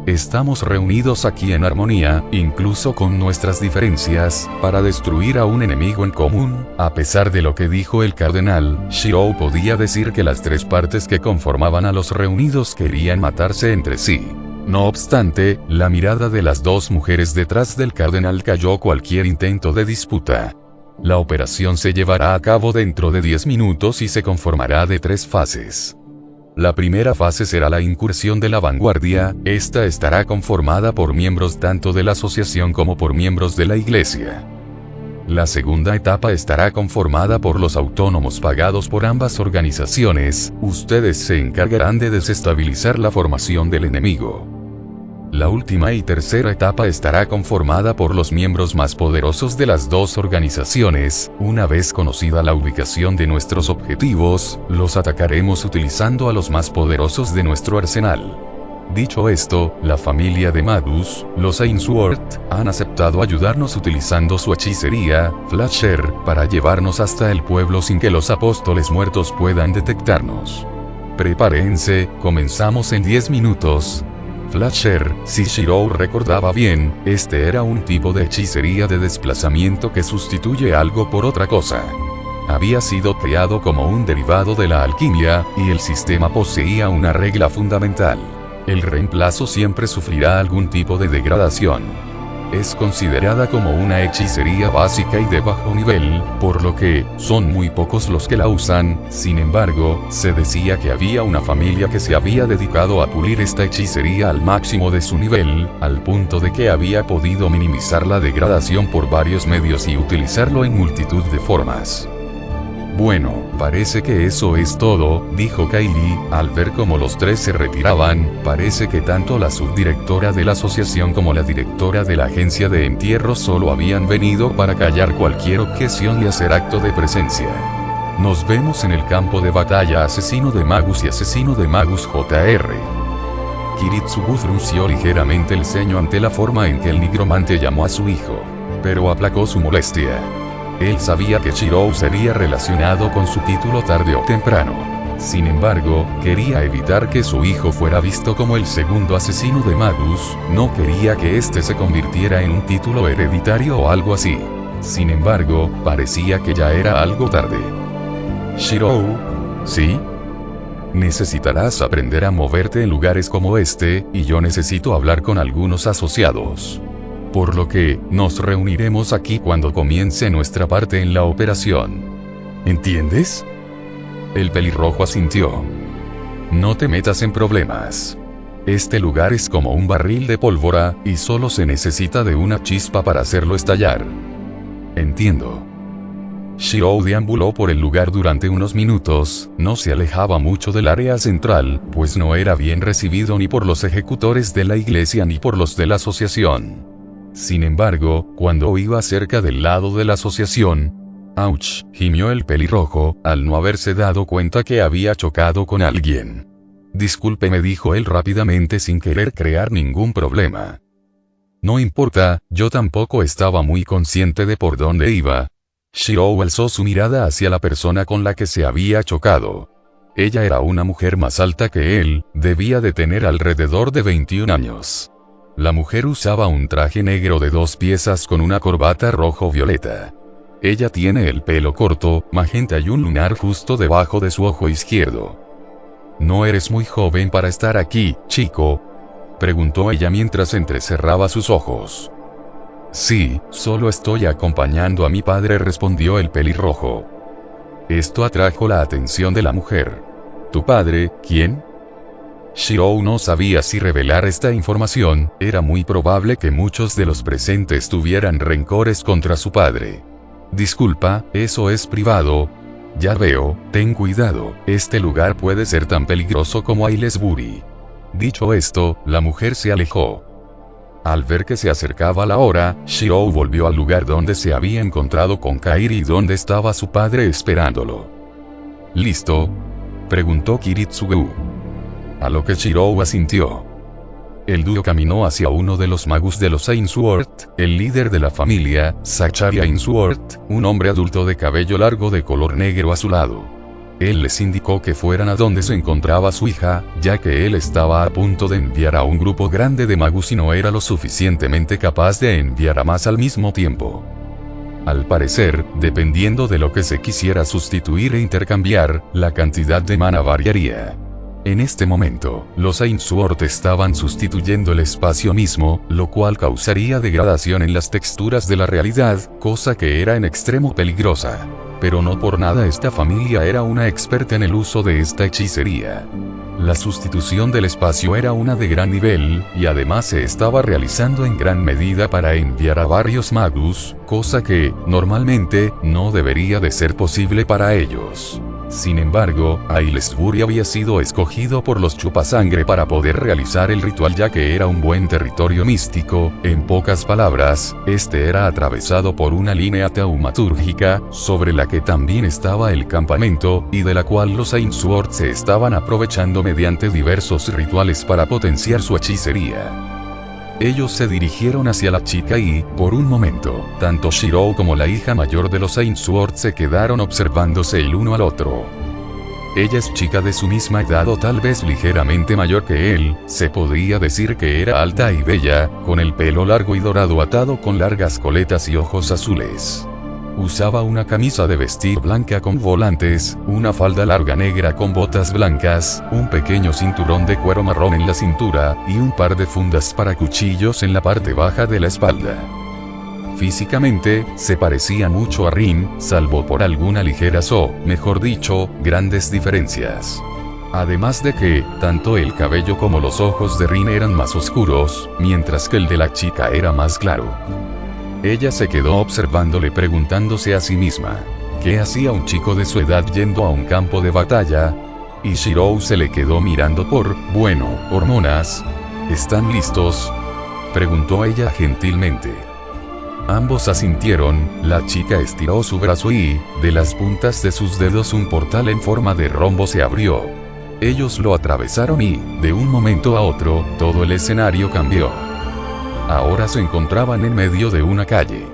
Estamos reunidos aquí en armonía, incluso con nuestras diferencias, para destruir a un enemigo en común. A pesar de lo que dijo el cardenal, Shirou podía decir que las 3 partes que conformaban a los reunidos querían matarse entre sí. No obstante, la mirada de las 2 mujeres detrás del cardenal cayó cualquier intento de disputa. La operación se llevará a cabo dentro de 10 minutos y se conformará de 3 fases. La primera fase será la incursión de la vanguardia. Esta estará conformada por miembros tanto de la asociación como por miembros de la iglesia. La segunda etapa estará conformada por los autónomos pagados por ambas organizaciones. Ustedes se encargarán de desestabilizar la formación del enemigo. La última y tercera etapa estará conformada por los miembros más poderosos de las dos organizaciones. Una vez conocida la ubicación de nuestros objetivos, los atacaremos utilizando a los más poderosos de nuestro arsenal. Dicho esto, la familia de Magus, los Ainsworth, han aceptado ayudarnos utilizando su hechicería, Flasher, para llevarnos hasta el pueblo sin que los apóstoles muertos puedan detectarnos. Prepárense, comenzamos en 10 minutos. Flasher, si Shirou recordaba bien, este era un tipo de hechicería de desplazamiento que sustituye algo por otra cosa. Había sido creado como un derivado de la alquimia, y el sistema poseía una regla fundamental. El reemplazo siempre sufrirá algún tipo de degradación. Es considerada como una hechicería básica y de bajo nivel, por lo que, son muy pocos los que la usan. Sin embargo, se decía que había una familia que se había dedicado a pulir esta hechicería al máximo de su nivel, al punto de que había podido minimizar la degradación por varios medios y utilizarlo en multitud de formas. Bueno, parece que eso es todo, dijo Kairi, al ver cómo los tres se retiraban. Parece que tanto la subdirectora de la asociación como la directora de la agencia de entierro solo habían venido para callar cualquier objeción y hacer acto de presencia. Nos vemos en el campo de batalla, asesino de Magus y asesino de Magus Jr. Kiritsugu frunció ligeramente el ceño ante la forma en que el nigromante llamó a su hijo, pero aplacó su molestia. Él sabía que Shirou sería relacionado con su título tarde o temprano. Sin embargo, quería evitar que su hijo fuera visto como el segundo asesino de Magus, no quería que este se convirtiera en un título hereditario o algo así. Sin embargo, parecía que ya era algo tarde. Shirou, ¿sí? Necesitarás aprender a moverte en lugares como este, y yo necesito hablar con algunos asociados. Por lo que, nos reuniremos aquí cuando comience nuestra parte en la operación. ¿Entiendes? El pelirrojo asintió. No te metas en problemas. Este lugar es como un barril de pólvora, y solo se necesita de una chispa para hacerlo estallar. Entiendo. Shirou deambuló por el lugar durante unos minutos, no se alejaba mucho del área central, pues no era bien recibido ni por los ejecutores de la iglesia ni por los de la asociación. Sin embargo, cuando iba cerca del lado de la asociación, ¡ouch!, gimió el pelirrojo, al no haberse dado cuenta que había chocado con alguien. Discúlpeme, dijo él rápidamente sin querer crear ningún problema. No importa, yo tampoco estaba muy consciente de por dónde iba. Shirou alzó su mirada hacia la persona con la que se había chocado. Ella era una mujer más alta que él, debía de tener alrededor de 21 años. La mujer usaba un traje negro de 2 piezas con una corbata rojo-violeta. Ella tiene el pelo corto, magenta y un lunar justo debajo de su ojo izquierdo. ¿No eres muy joven para estar aquí, chico?, preguntó ella mientras entrecerraba sus ojos. Sí, solo estoy acompañando a mi padre, respondió el pelirrojo. Esto atrajo la atención de la mujer. ¿Tu padre, quién? Shirou no sabía si revelar esta información, era muy probable que muchos de los presentes tuvieran rencores contra su padre. Disculpa, eso es privado. Ya veo, ten cuidado, este lugar puede ser tan peligroso como Aylesbury. Dicho esto, la mujer se alejó. Al ver que se acercaba la hora, Shirou volvió al lugar donde se había encontrado con Kairi y donde estaba su padre esperándolo. ¿Listo?, preguntó Kiritsugu. A lo que Shirou asintió. El dúo caminó hacia uno de los magus de los Ainsworth, el líder de la familia, Zachary Ainsworth, un hombre adulto de cabello largo de color negro azulado. Él les indicó que fueran a donde se encontraba su hija, ya que él estaba a punto de enviar a un grupo grande de magus y no era lo suficientemente capaz de enviar a más al mismo tiempo. Al parecer, dependiendo de lo que se quisiera sustituir e intercambiar, la cantidad de mana variaría. En este momento, los Ainsworth estaban sustituyendo el espacio mismo, lo cual causaría degradación en las texturas de la realidad, cosa que era en extremo peligrosa. Pero no por nada esta familia era una experta en el uso de esta hechicería. La sustitución del espacio era una de gran nivel, y además se estaba realizando en gran medida para enviar a varios magus, cosa que, normalmente, no debería de ser posible para ellos. Sin embargo, Aylesbury había sido escogido por los chupasangre para poder realizar el ritual, ya que era un buen territorio místico. En pocas palabras, este era atravesado por una línea taumatúrgica, sobre la que también estaba el campamento, y de la cual los Ainsworth se estaban aprovechando mediante diversos rituales para potenciar su hechicería. Ellos se dirigieron hacia la chica y, por un momento, tanto Shirou como la hija mayor de los Ainsworth se quedaron observándose el uno al otro. Ella es chica de su misma edad o tal vez ligeramente mayor que él, se podría decir que era alta y bella, con el pelo largo y dorado atado con largas coletas y ojos azules. Usaba una camisa de vestir blanca con volantes, una falda larga negra con botas blancas, un pequeño cinturón de cuero marrón en la cintura, y un par de fundas para cuchillos en la parte baja de la espalda. Físicamente, se parecía mucho a Rin, salvo por alguna ligeras o, mejor dicho, grandes diferencias. Además de que, tanto el cabello como los ojos de Rin eran más oscuros, mientras que el de la chica era más claro. Ella se quedó observándole, preguntándose a sí misma, ¿qué hacía un chico de su edad yendo a un campo de batalla? Y Shirou se le quedó mirando por, hormonas. ¿Están listos?, preguntó ella gentilmente. Ambos asintieron. La chica estiró su brazo y, de las puntas de sus dedos, un portal en forma de rombo se abrió. Ellos lo atravesaron y, de un momento a otro, todo el escenario cambió. Ahora se encontraban en medio de una calle.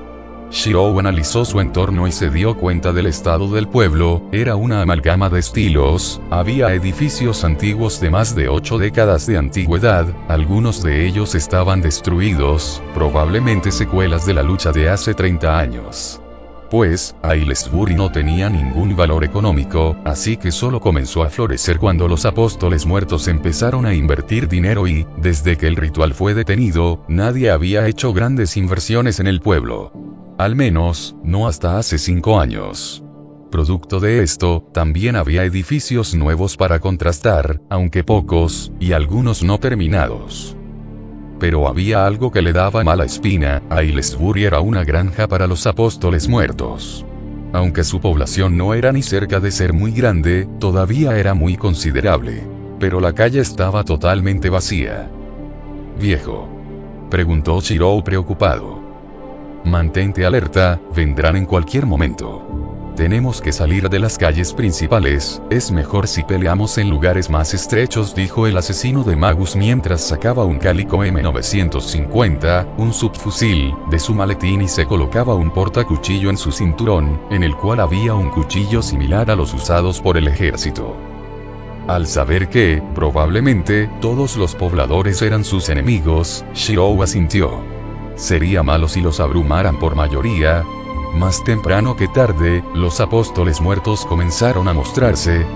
Shirou analizó su entorno y se dio cuenta del estado del pueblo. Era una amalgama de estilos. Había edificios antiguos de más de 8 décadas de antigüedad, algunos de ellos estaban destruidos, probablemente secuelas de la lucha de hace 30 años. Pues, Aylesbury no tenía ningún valor económico, así que solo comenzó a florecer cuando los apóstoles muertos empezaron a invertir dinero y, desde que el ritual fue detenido, nadie había hecho grandes inversiones en el pueblo. Al menos, no hasta hace 5 años. Producto de esto, también había edificios nuevos para contrastar, aunque pocos, y algunos no terminados. Pero había algo que le daba mala espina. Aylesbury era una granja para los apóstoles muertos. Aunque su población no era ni cerca de ser muy grande, todavía era muy considerable. Pero la calle estaba totalmente vacía. «¿Viejo?», preguntó Shirou preocupado. «Mantente alerta, vendrán en cualquier momento. Tenemos que salir de las calles principales, es mejor si peleamos en lugares más estrechos», dijo el asesino de Magus mientras sacaba un Calico M950, un subfusil, de su maletín y se colocaba un portacuchillo en su cinturón, en el cual había un cuchillo similar a los usados por el ejército. Al saber que, probablemente, todos los pobladores eran sus enemigos, Shirou asintió. Sería malo si los abrumaran por mayoría. Más temprano que tarde, los apóstoles muertos comenzaron a mostrarse,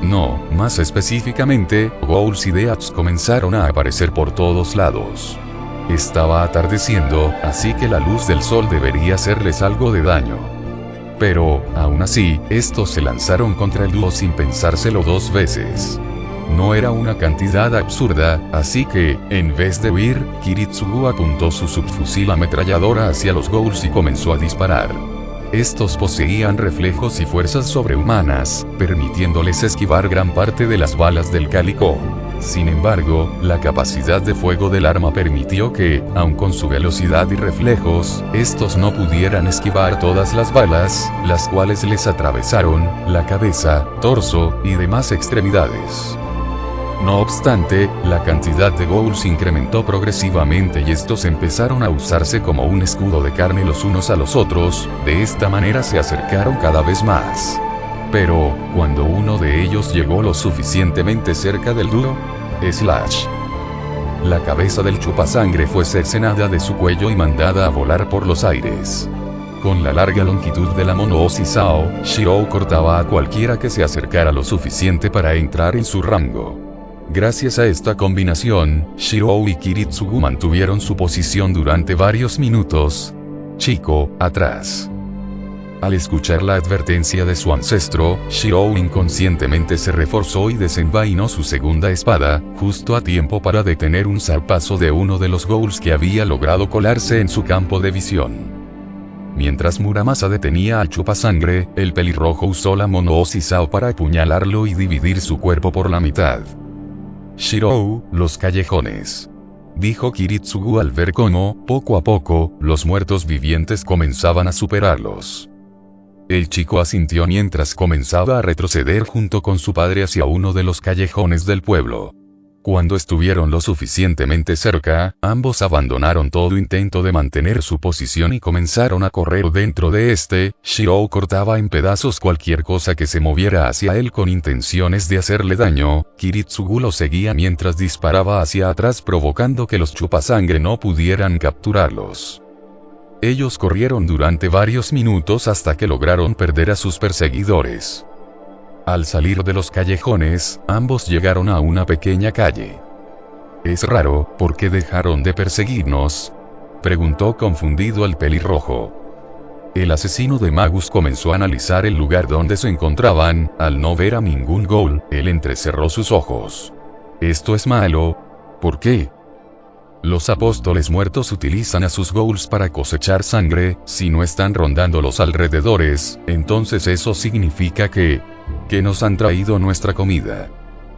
más específicamente, Ghouls y Deaths comenzaron a aparecer por todos lados. Estaba atardeciendo, así que la luz del sol debería hacerles algo de daño. Pero, aún así, estos se lanzaron contra el dúo sin pensárselo 2 veces. No era una cantidad absurda, así que, en vez de huir, Kiritsugu apuntó su subfusil ametralladora hacia los Ghouls y comenzó a disparar. Estos poseían reflejos y fuerzas sobrehumanas, permitiéndoles esquivar gran parte de las balas del Calico. Sin embargo, la capacidad de fuego del arma permitió que, aun con su velocidad y reflejos, estos no pudieran esquivar todas las balas, las cuales les atravesaron la cabeza, torso y demás extremidades. No obstante, la cantidad de Ghouls incrementó progresivamente y estos empezaron a usarse como un escudo de carne los unos a los otros. De esta manera se acercaron cada vez más. Pero, cuando uno de ellos llegó lo suficientemente cerca del dúo, Slash. La cabeza del chupasangre fue cercenada de su cuello y mandada a volar por los aires. Con la larga longitud de la Mono-Osi Sao, Shirou cortaba a cualquiera que se acercara lo suficiente para entrar en su rango. Gracias a esta combinación, Shirou y Kiritsugu mantuvieron su posición durante varios minutos. «Chico, atrás». Al escuchar la advertencia de su ancestro, Shirou inconscientemente se reforzó y desenvainó su segunda espada, justo a tiempo para detener un zarpazo de uno de los Ghouls que había logrado colarse en su campo de visión. Mientras Muramasa detenía al chupasangre, el pelirrojo usó la Mono Oshisao para apuñalarlo y dividir su cuerpo por la mitad. Shirou, los callejones, dijo Kiritsugu al ver cómo, poco a poco, los muertos vivientes comenzaban a superarlos. El chico asintió mientras comenzaba a retroceder junto con su padre hacia uno de los callejones del pueblo. Cuando estuvieron lo suficientemente cerca, ambos abandonaron todo intento de mantener su posición y comenzaron a correr dentro de este. Shirou cortaba en pedazos cualquier cosa que se moviera hacia él con intenciones de hacerle daño. Kiritsugu lo seguía mientras disparaba hacia atrás provocando que los chupasangre no pudieran capturarlos. Ellos corrieron durante varios minutos hasta que lograron perder a sus perseguidores. Al salir de los callejones, ambos llegaron a una pequeña calle. «Es raro, ¿por qué dejaron de perseguirnos?», preguntó confundido el pelirrojo. El asesino de Magus comenzó a analizar el lugar donde se encontraban. Al no ver a ningún ghoul, él entrecerró sus ojos. «Esto es malo. ¿Por qué?». Los apóstoles muertos utilizan a sus ghouls para cosechar sangre. Si no están rondando los alrededores, entonces eso significa que nos han traído nuestra comida.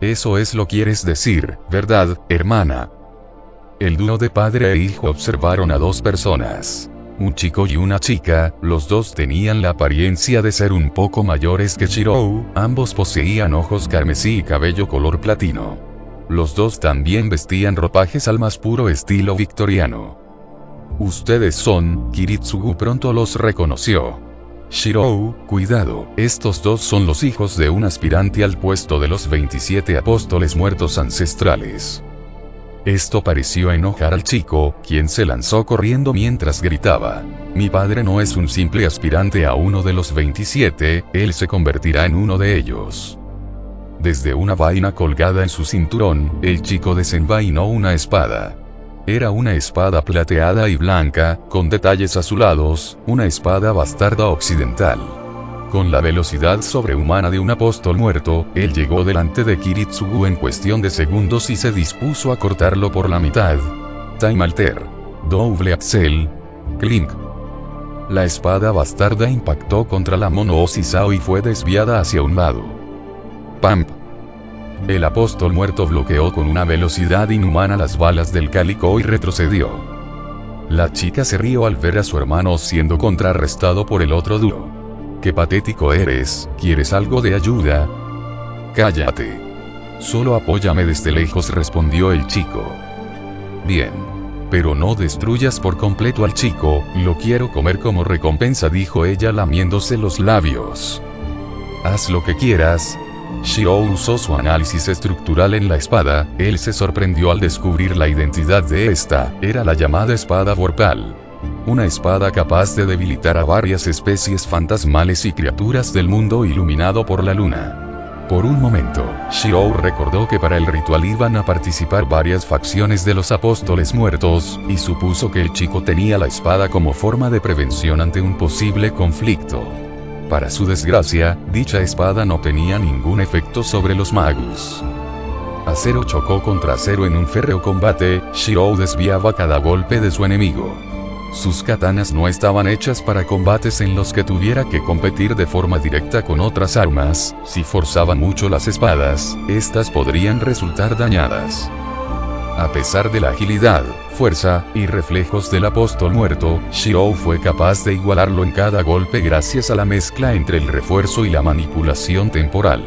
Eso es lo que quieres decir, ¿verdad, hermana? El dúo de padre e hijo observaron a dos personas. Un chico y una chica, los dos tenían la apariencia de ser un poco mayores que Shirou, ambos poseían ojos carmesí y cabello color platino. Los dos también vestían ropajes al más puro estilo victoriano. «Ustedes son», Kiritsugu pronto los reconoció. «Shirou, cuidado, estos dos son los hijos de un aspirante al puesto de los 27 apóstoles muertos ancestrales». Esto pareció enojar al chico, quien se lanzó corriendo mientras gritaba: «Mi padre no es un simple aspirante a uno de los 27, él se convertirá en uno de ellos». Desde una vaina colgada en su cinturón, el chico desenvainó una espada. Era una espada plateada y blanca, con detalles azulados, una espada bastarda occidental. Con la velocidad sobrehumana de un apóstol muerto, él llegó delante de Kiritsugu en cuestión de segundos y se dispuso a cortarlo por la mitad. Time Alter. Double Axel. Clink. La espada bastarda impactó contra la Mono Oshisao y fue desviada hacia un lado. ¡Pam! El apóstol muerto bloqueó con una velocidad inhumana las balas del cálico y retrocedió. La chica se rió al ver a su hermano siendo contrarrestado por el otro dúo. «Qué patético eres, ¿quieres algo de ayuda?». «Cállate. Solo apóyame desde lejos», respondió el chico. «Bien. Pero no destruyas por completo al chico, lo quiero comer como recompensa», dijo ella lamiéndose los labios. «Haz lo que quieras». Shirou usó su análisis estructural en la espada. Él se sorprendió al descubrir la identidad de esta. Era la llamada espada Vorpal. Una espada capaz de debilitar a varias especies fantasmales y criaturas del mundo iluminado por la luna. Por un momento, Shirou recordó que para el ritual iban a participar varias facciones de los apóstoles muertos, y supuso que el chico tenía la espada como forma de prevención ante un posible conflicto. Para su desgracia, dicha espada no tenía ningún efecto sobre los Magus. Acero chocó contra acero en un férreo combate. Shirou desviaba cada golpe de su enemigo. Sus katanas no estaban hechas para combates en los que tuviera que competir de forma directa con otras armas. Si forzaban mucho las espadas, estas podrían resultar dañadas. A pesar de la agilidad, fuerza y reflejos del apóstol muerto, Shirou fue capaz de igualarlo en cada golpe gracias a la mezcla entre el refuerzo y la manipulación temporal.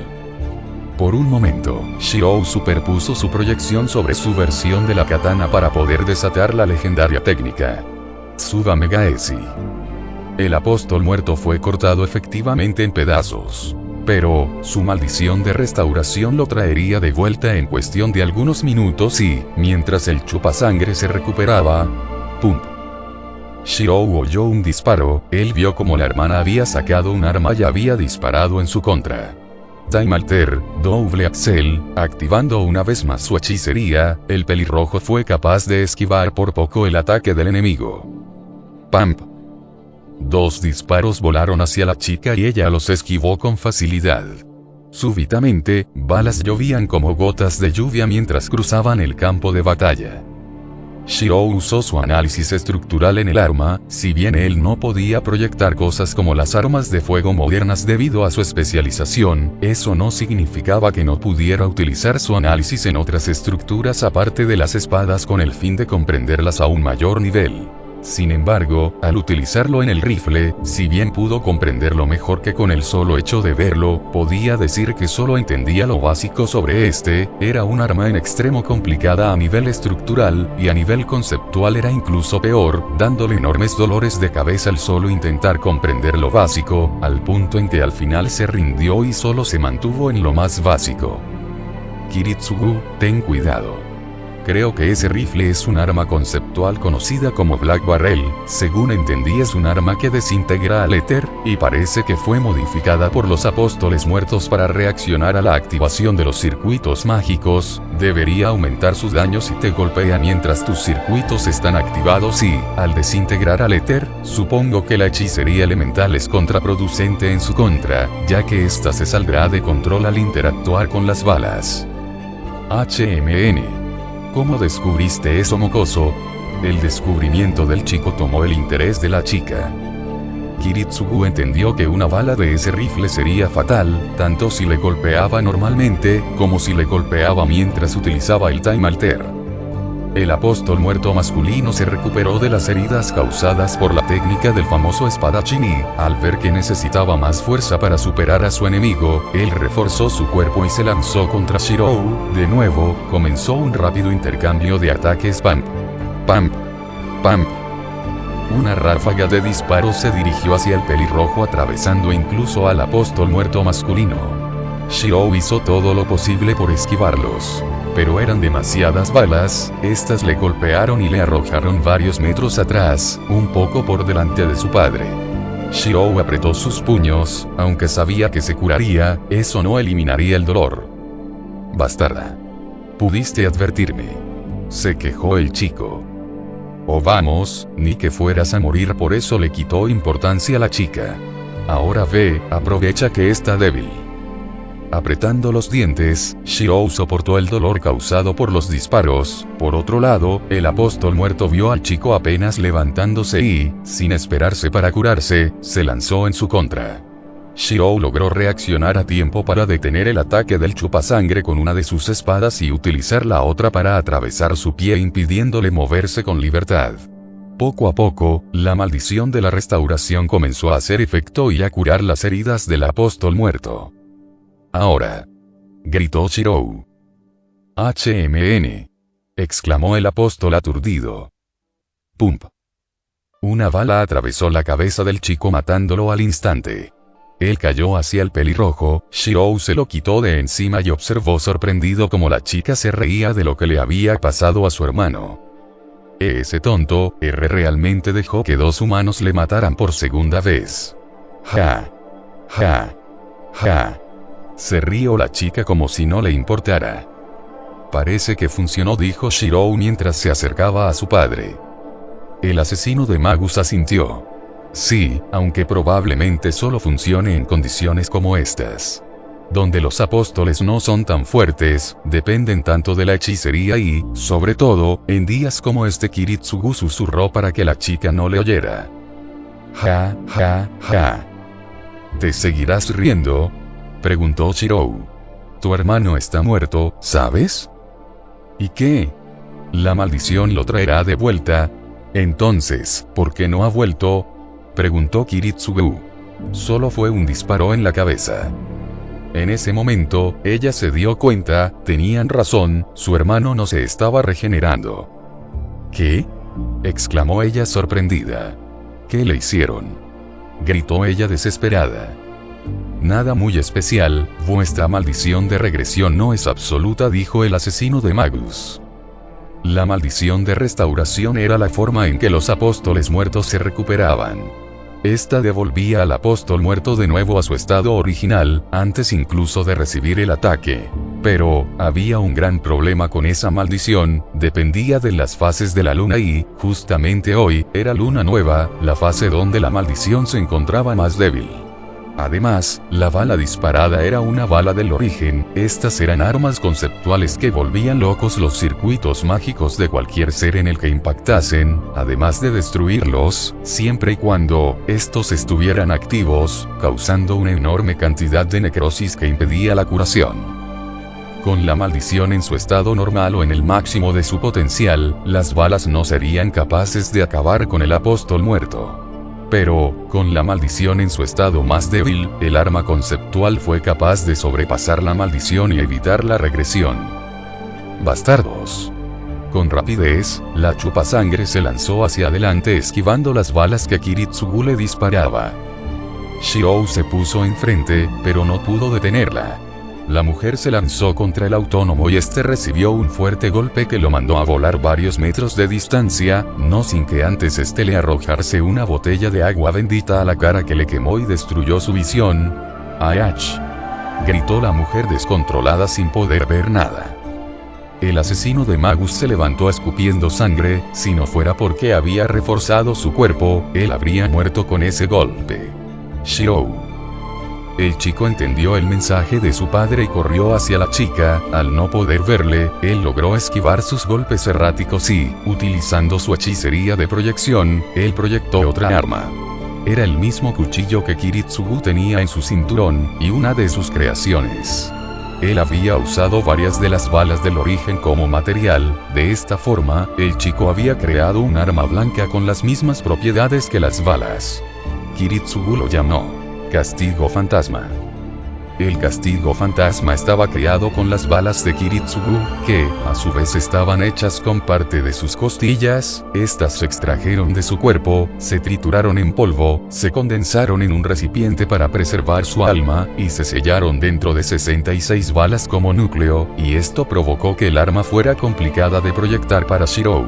Por un momento, Shirou superpuso su proyección sobre su versión de la katana para poder desatar la legendaria técnica Tsuba Megaesi. El apóstol muerto fue cortado efectivamente en pedazos. Pero, su maldición de restauración lo traería de vuelta en cuestión de algunos minutos y, mientras el chupasangre se recuperaba, ¡pum! Shirou oyó un disparo. Él vio como la hermana había sacado un arma y había disparado en su contra. Time Alter, Double Axel, activando una vez más su hechicería, el pelirrojo fue capaz de esquivar por poco el ataque del enemigo. ¡Pam! Dos disparos volaron hacia la chica y ella los esquivó con facilidad. Súbitamente, balas llovían como gotas de lluvia mientras cruzaban el campo de batalla. Shirou usó su análisis estructural en el arma. Si bien él no podía proyectar cosas como las armas de fuego modernas debido a su especialización, eso no significaba que no pudiera utilizar su análisis en otras estructuras aparte de las espadas con el fin de comprenderlas a un mayor nivel. Sin embargo, al utilizarlo en el rifle, si bien pudo comprenderlo mejor que con el solo hecho de verlo, podía decir que solo entendía lo básico sobre este. Era un arma en extremo complicada a nivel estructural, y a nivel conceptual era incluso peor, dándole enormes dolores de cabeza al solo intentar comprender lo básico, al punto en que al final se rindió y solo se mantuvo en lo más básico. Kiritsugu, ten cuidado. Creo que ese rifle es un arma conceptual conocida como Black Barrel. Según entendí, es un arma que desintegra al éter, y parece que fue modificada por los apóstoles muertos para reaccionar a la activación de los circuitos mágicos. Debería aumentar sus daños si te golpea mientras tus circuitos están activados y, al desintegrar al éter, supongo que la hechicería elemental es contraproducente en su contra, ya que ésta se saldrá de control al interactuar con las balas. HMN. ¿Cómo descubriste eso, mocoso? El descubrimiento del chico tomó el interés de la chica. Kiritsugu entendió que una bala de ese rifle sería fatal, tanto si le golpeaba normalmente, como si le golpeaba mientras utilizaba el Time Alter. El apóstol muerto masculino se recuperó de las heridas causadas por la técnica del famoso espadachín y, al ver que necesitaba más fuerza para superar a su enemigo, él reforzó su cuerpo y se lanzó contra Shirou. De nuevo, comenzó un rápido intercambio de ataques pam, pam, pam. Una ráfaga de disparos se dirigió hacia el pelirrojo atravesando incluso al apóstol muerto masculino. Shirou hizo todo lo posible por esquivarlos. Pero eran demasiadas balas, estas le golpearon y le arrojaron varios metros atrás, un poco por delante de su padre. Shirou apretó sus puños, aunque sabía que se curaría, eso no eliminaría el dolor. Bastarda. Pudiste advertirme. Se quejó el chico. Oh vamos, ni que fueras a morir, por eso le quitó importancia a la chica. Ahora ve, aprovecha que está débil. Apretando los dientes, Shirou soportó el dolor causado por los disparos. Por otro lado, el apóstol muerto vio al chico apenas levantándose y, sin esperarse para curarse, se lanzó en su contra. Shirou logró reaccionar a tiempo para detener el ataque del chupasangre con una de sus espadas y utilizar la otra para atravesar su pie impidiéndole moverse con libertad. Poco a poco, la maldición de la restauración comenzó a hacer efecto y a curar las heridas del apóstol muerto. Ahora, gritó Shirou. HMN, exclamó el apóstol aturdido. Pump. Una bala atravesó la cabeza del chico matándolo al instante. Él cayó hacia el pelirrojo. Shirou se lo quitó de encima y observó sorprendido cómo la chica se reía de lo que le había pasado a su hermano. Ese tonto, realmente dejó que dos humanos le mataran por segunda vez. Ja. Ja. Ja. Se rió la chica como si no le importara. Parece que funcionó, dijo Shirou mientras se acercaba a su padre. El asesino de Magus asintió. Sí, aunque probablemente solo funcione en condiciones como estas. Donde los apóstoles no son tan fuertes, dependen tanto de la hechicería y, sobre todo, en días como este. Kiritsugu susurró para que la chica no le oyera. Ja, ja, ja. ¿Te seguirás riendo?, preguntó Shirou. Tu hermano está muerto, ¿sabes? ¿Y qué? La maldición lo traerá de vuelta. Entonces, ¿por qué no ha vuelto?, preguntó Kiritsugu. Solo fue un disparo en la cabeza. En ese momento, ella se dio cuenta, tenían razón, su hermano no se estaba regenerando. ¿Qué?, exclamó ella sorprendida. ¿Qué le hicieron?, gritó ella desesperada. Nada muy especial, vuestra maldición de regresión no es absoluta, dijo el asesino de Magus. La maldición de restauración era la forma en que los apóstoles muertos se recuperaban. Esta devolvía al apóstol muerto de nuevo a su estado original, antes incluso de recibir el ataque. Pero, había un gran problema con esa maldición, dependía de las fases de la luna y, justamente hoy, era luna nueva, la fase donde la maldición se encontraba más débil. Además, la bala disparada era una bala del origen. Estas eran armas conceptuales que volvían locos los circuitos mágicos de cualquier ser en el que impactasen, además de destruirlos, siempre y cuando estos estuvieran activos, causando una enorme cantidad de necrosis que impedía la curación. Con la maldición en su estado normal o en el máximo de su potencial, las balas no serían capaces de acabar con el apóstol muerto. Pero, con la maldición en su estado más débil, el arma conceptual fue capaz de sobrepasar la maldición y evitar la regresión. Bastardos. Con rapidez, la chupasangre se lanzó hacia adelante esquivando las balas que Kiritsugu le disparaba. Shirou se puso enfrente, pero no pudo detenerla. La mujer se lanzó contra el autónomo y este recibió un fuerte golpe que lo mandó a volar varios metros de distancia, no sin que antes este le arrojarse una botella de agua bendita a la cara que le quemó y destruyó su visión. ¡Ayach! Gritó la mujer descontrolada sin poder ver nada. El asesino de Magus se levantó escupiendo sangre. Si no fuera porque había reforzado su cuerpo, él habría muerto con ese golpe. Shirou. El chico entendió el mensaje de su padre y corrió hacia la chica. Al no poder verle, él logró esquivar sus golpes erráticos y, utilizando su hechicería de proyección, él proyectó otra arma. Era el mismo cuchillo que Kiritsugu tenía en su cinturón, y una de sus creaciones. Él había usado varias de las balas del origen como material. De esta forma, el chico había creado un arma blanca con las mismas propiedades que las balas. Kiritsugu lo llamó Castigo Fantasma. El Castigo Fantasma estaba creado con las balas de Kiritsugu, que, a su vez estaban hechas con parte de sus costillas. Estas se extrajeron de su cuerpo, se trituraron en polvo, se condensaron en un recipiente para preservar su alma, y se sellaron dentro de 66 balas como núcleo, y esto provocó que el arma fuera complicada de proyectar para Shirou.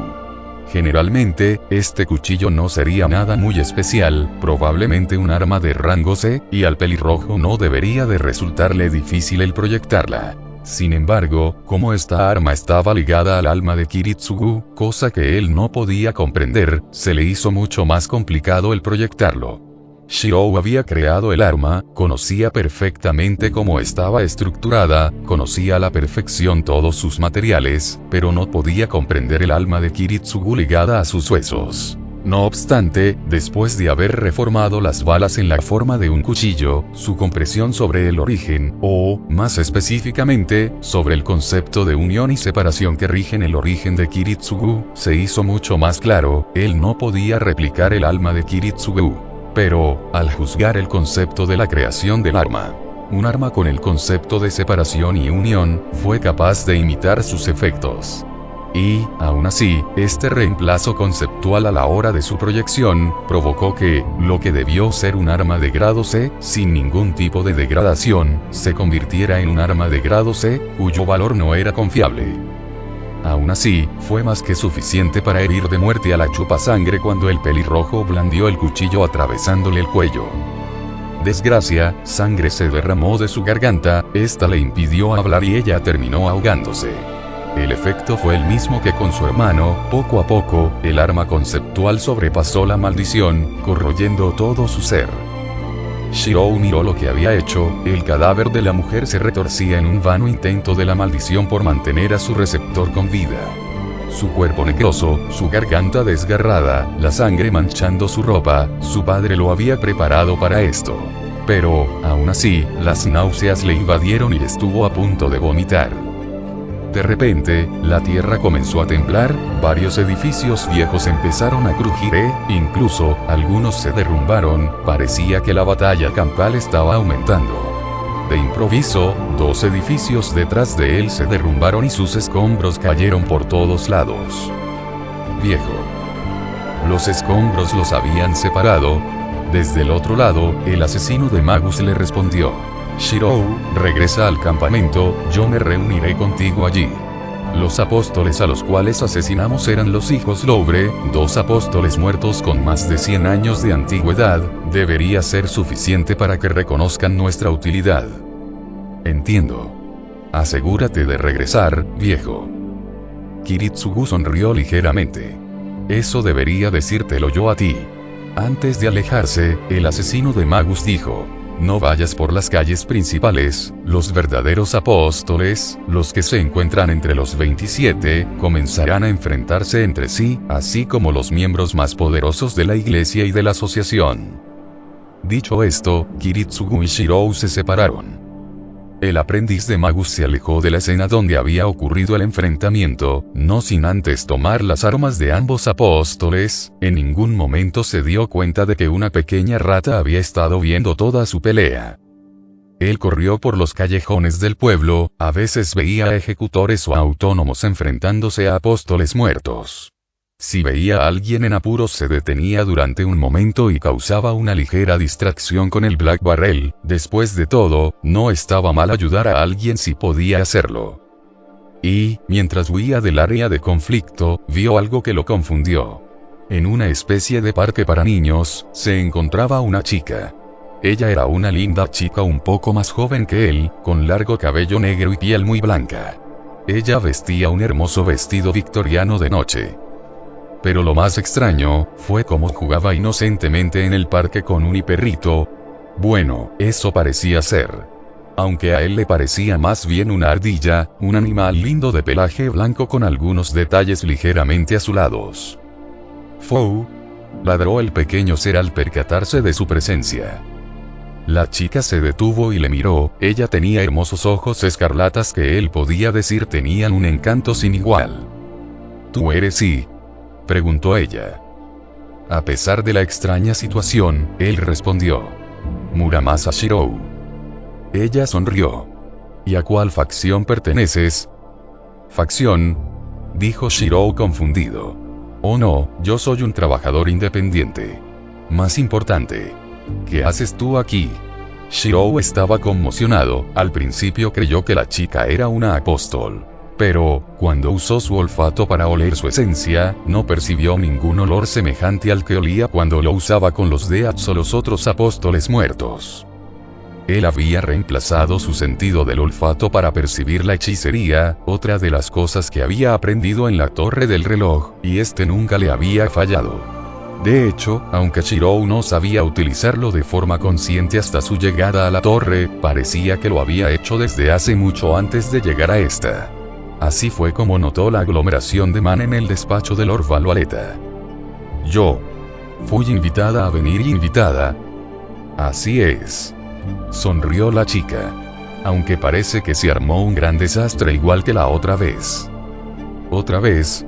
Generalmente, este cuchillo no sería nada muy especial, probablemente un arma de rango C, y al pelirrojo no debería de resultarle difícil el proyectarla. Sin embargo, como esta arma estaba ligada al alma de Kiritsugu, cosa que él no podía comprender, se le hizo mucho más complicado el proyectarlo. Shirou había creado el arma, conocía perfectamente cómo estaba estructurada, conocía a la perfección todos sus materiales, pero no podía comprender el alma de Kiritsugu ligada a sus huesos. No obstante, después de haber reformado las balas en la forma de un cuchillo, su compresión sobre el origen, o, más específicamente, sobre el concepto de unión y separación que rigen el origen de Kiritsugu, se hizo mucho más claro. Él no podía replicar el alma de Kiritsugu. Pero, al juzgar el concepto de la creación del arma, un arma con el concepto de separación y unión, fue capaz de imitar sus efectos. Y, aún así, este reemplazo conceptual a la hora de su proyección, provocó que, lo que debió ser un arma de grado C, sin ningún tipo de degradación, se convirtiera en un arma de grado C, cuyo valor no era confiable. Aún así, fue más que suficiente para herir de muerte a la chupasangre cuando el pelirrojo blandió el cuchillo atravesándole el cuello. Desgracia, sangre se derramó de su garganta, esta le impidió hablar y ella terminó ahogándose. El efecto fue el mismo que con su hermano. Poco a poco, el arma conceptual sobrepasó la maldición, corroyendo todo su ser. Shirou miró lo que había hecho. El cadáver de la mujer se retorcía en un vano intento de la maldición por mantener a su receptor con vida. Su cuerpo necroso, su garganta desgarrada, la sangre manchando su ropa, su padre lo había preparado para esto. Pero, aún así, las náuseas le invadieron y estuvo a punto de vomitar. De repente, la tierra comenzó a temblar, varios edificios viejos empezaron a crujir incluso, algunos se derrumbaron. Parecía que la batalla campal estaba aumentando. De improviso, 2 edificios detrás de él se derrumbaron y sus escombros cayeron por todos lados. Viejo. Los escombros los habían separado. Desde el otro lado, el asesino de Magus le respondió: Shirou, regresa al campamento, yo me reuniré contigo allí. Los apóstoles a los cuales asesinamos eran los hijos Louvre, 2 apóstoles muertos con más de 100 años de antigüedad. Debería ser suficiente para que reconozcan nuestra utilidad. Entiendo. Asegúrate de regresar, viejo. Kiritsugu sonrió ligeramente. Eso debería decírtelo yo a ti. Antes de alejarse, el asesino de Magus dijo: no vayas por las calles principales, los verdaderos apóstoles, los que se encuentran entre los 27, comenzarán a enfrentarse entre sí, así como los miembros más poderosos de la iglesia y de la asociación. Dicho esto, Kiritsugu y Shirou se separaron. El aprendiz de Magus se alejó de la escena donde había ocurrido el enfrentamiento, no sin antes tomar las armas de ambos apóstoles. En ningún momento se dio cuenta de que una pequeña rata había estado viendo toda su pelea. Él corrió por los callejones del pueblo, a veces veía a ejecutores o autónomos enfrentándose a apóstoles muertos. Si veía a alguien en apuros se detenía durante un momento y causaba una ligera distracción con el Black Barrel. Después de todo, no estaba mal ayudar a alguien si podía hacerlo. Y, mientras huía del área de conflicto, vio algo que lo confundió. En una especie de parque para niños, se encontraba una chica. Ella era una linda chica un poco más joven que él, con largo cabello negro y piel muy blanca. Ella vestía un hermoso vestido victoriano de noche. Pero lo más extraño, fue cómo jugaba inocentemente en el parque con un perrito. Bueno, eso parecía ser. Aunque a él le parecía más bien una ardilla, un animal lindo de pelaje blanco con algunos detalles ligeramente azulados. ¡Fou! Ladró el pequeño ser al percatarse de su presencia. La chica se detuvo y le miró. Ella tenía hermosos ojos escarlatas que él podía decir tenían un encanto sin igual. ¿Tú eres sí?, preguntó ella. A pesar de la extraña situación, él respondió: Muramasa Shirou. Ella sonrió. ¿Y a cuál facción perteneces? ¿Facción?, dijo Shirou confundido. Oh no, yo soy un trabajador independiente. Más importante. ¿Qué haces tú aquí? Shirou estaba conmocionado. Al principio creyó que la chica era una apóstol. Pero, cuando usó su olfato para oler su esencia, no percibió ningún olor semejante al que olía cuando lo usaba con los Deats o los otros apóstoles muertos. Él había reemplazado su sentido del olfato para percibir la hechicería, otra de las cosas que había aprendido en la torre del reloj, y este nunca le había fallado. De hecho, aunque Shirou no sabía utilizarlo de forma consciente hasta su llegada a la torre, parecía que lo había hecho desde hace mucho antes de llegar a esta. Así fue como notó la aglomeración de man en el despacho de Lord Valualeta. Yo fui invitada a venir y invitada. Así es. Sonrió la chica. Aunque parece que se armó un gran desastre igual que la otra vez. ¿Otra vez?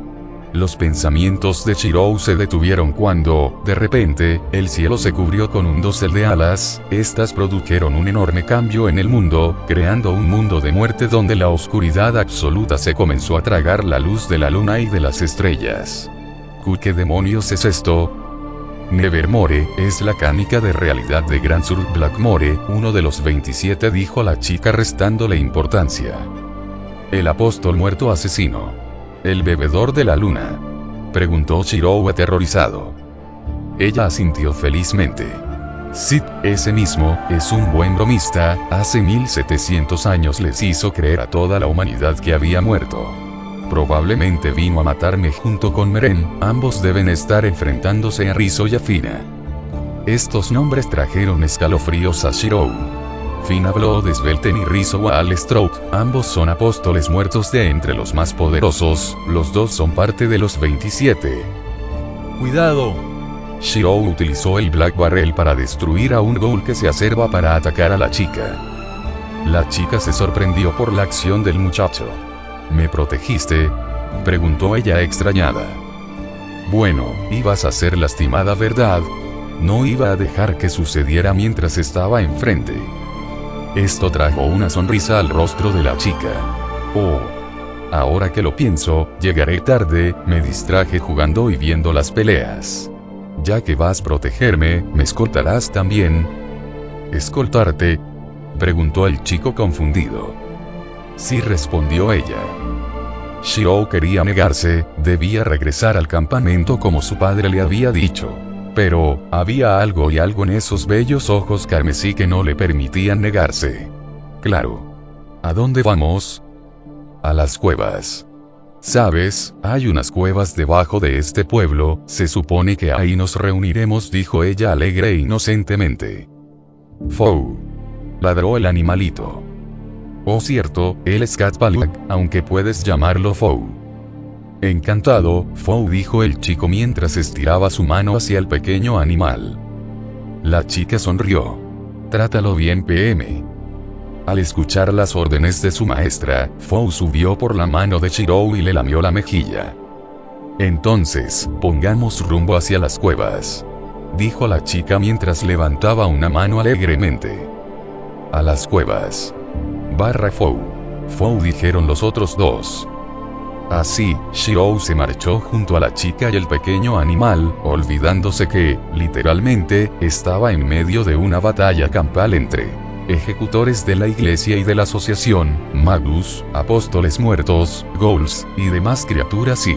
Los pensamientos de Shirou se detuvieron cuando, de repente, el cielo se cubrió con un dosel de alas. Estas produjeron un enorme cambio en el mundo, creando un mundo de muerte donde la oscuridad absoluta se comenzó a tragar la luz de la luna y de las estrellas. ¿Qué demonios es esto? Nevermore, es la canica de realidad de Grand Sur Blackmore, uno de los 27, dijo la chica restándole importancia. El apóstol muerto asesino. ¿El bebedor de la luna?, preguntó Shirou aterrorizado. Ella asintió felizmente. Sí, ese mismo, es un buen bromista. Hace 1700 años les hizo creer a toda la humanidad que había muerto. Probablemente vino a matarme junto con Meren. Ambos deben estar enfrentándose a Rizzo y a Fina. Estos nombres trajeron escalofríos a Shirou. Fina habló de Svelten y Rizzo a Alestrout. Ambos son apóstoles muertos de entre los más poderosos. Los dos son parte de los 27. ¡Cuidado! Shirou utilizó el Black Barrel para destruir a un ghoul que se acerba para atacar a la chica. La chica se sorprendió por la acción del muchacho. ¿Me protegiste?, preguntó ella extrañada. Bueno, ibas a ser lastimada, ¿verdad? No iba a dejar que sucediera mientras estaba enfrente. Esto trajo una sonrisa al rostro de la chica. Oh. Ahora que lo pienso, llegaré tarde. Me distraje jugando y viendo las peleas. Ya que vas a protegerme, ¿me escoltarás también? ¿Escoltarte?, preguntó el chico confundido. Sí, respondió ella. Shirou quería negarse. Debía regresar al campamento como su padre le había dicho. Pero, había algo en esos bellos ojos carmesí que no le permitían negarse. Claro. ¿A dónde vamos? A las cuevas. ¿Sabes? Hay unas cuevas debajo de este pueblo. Se supone que ahí nos reuniremos, dijo ella alegre e inocentemente. Fou. Ladró el animalito. Oh cierto, él es Catpaluk, aunque puedes llamarlo Fou. Encantado, Fou, dijo el chico mientras estiraba su mano hacia el pequeño animal. La chica sonrió. Trátalo bien, PM. Al escuchar las órdenes de su maestra, Fou subió por la mano de Shirou y le lamió la mejilla. Entonces, pongamos rumbo hacia las cuevas, dijo la chica mientras levantaba una mano alegremente. A las cuevas. Fou. Fou, dijeron los otros dos. Así, Shirou se marchó junto a la chica y el pequeño animal, olvidándose que, literalmente, estaba en medio de una batalla campal entre ejecutores de la iglesia y de la asociación, magus, apóstoles muertos, ghouls, y demás criaturas y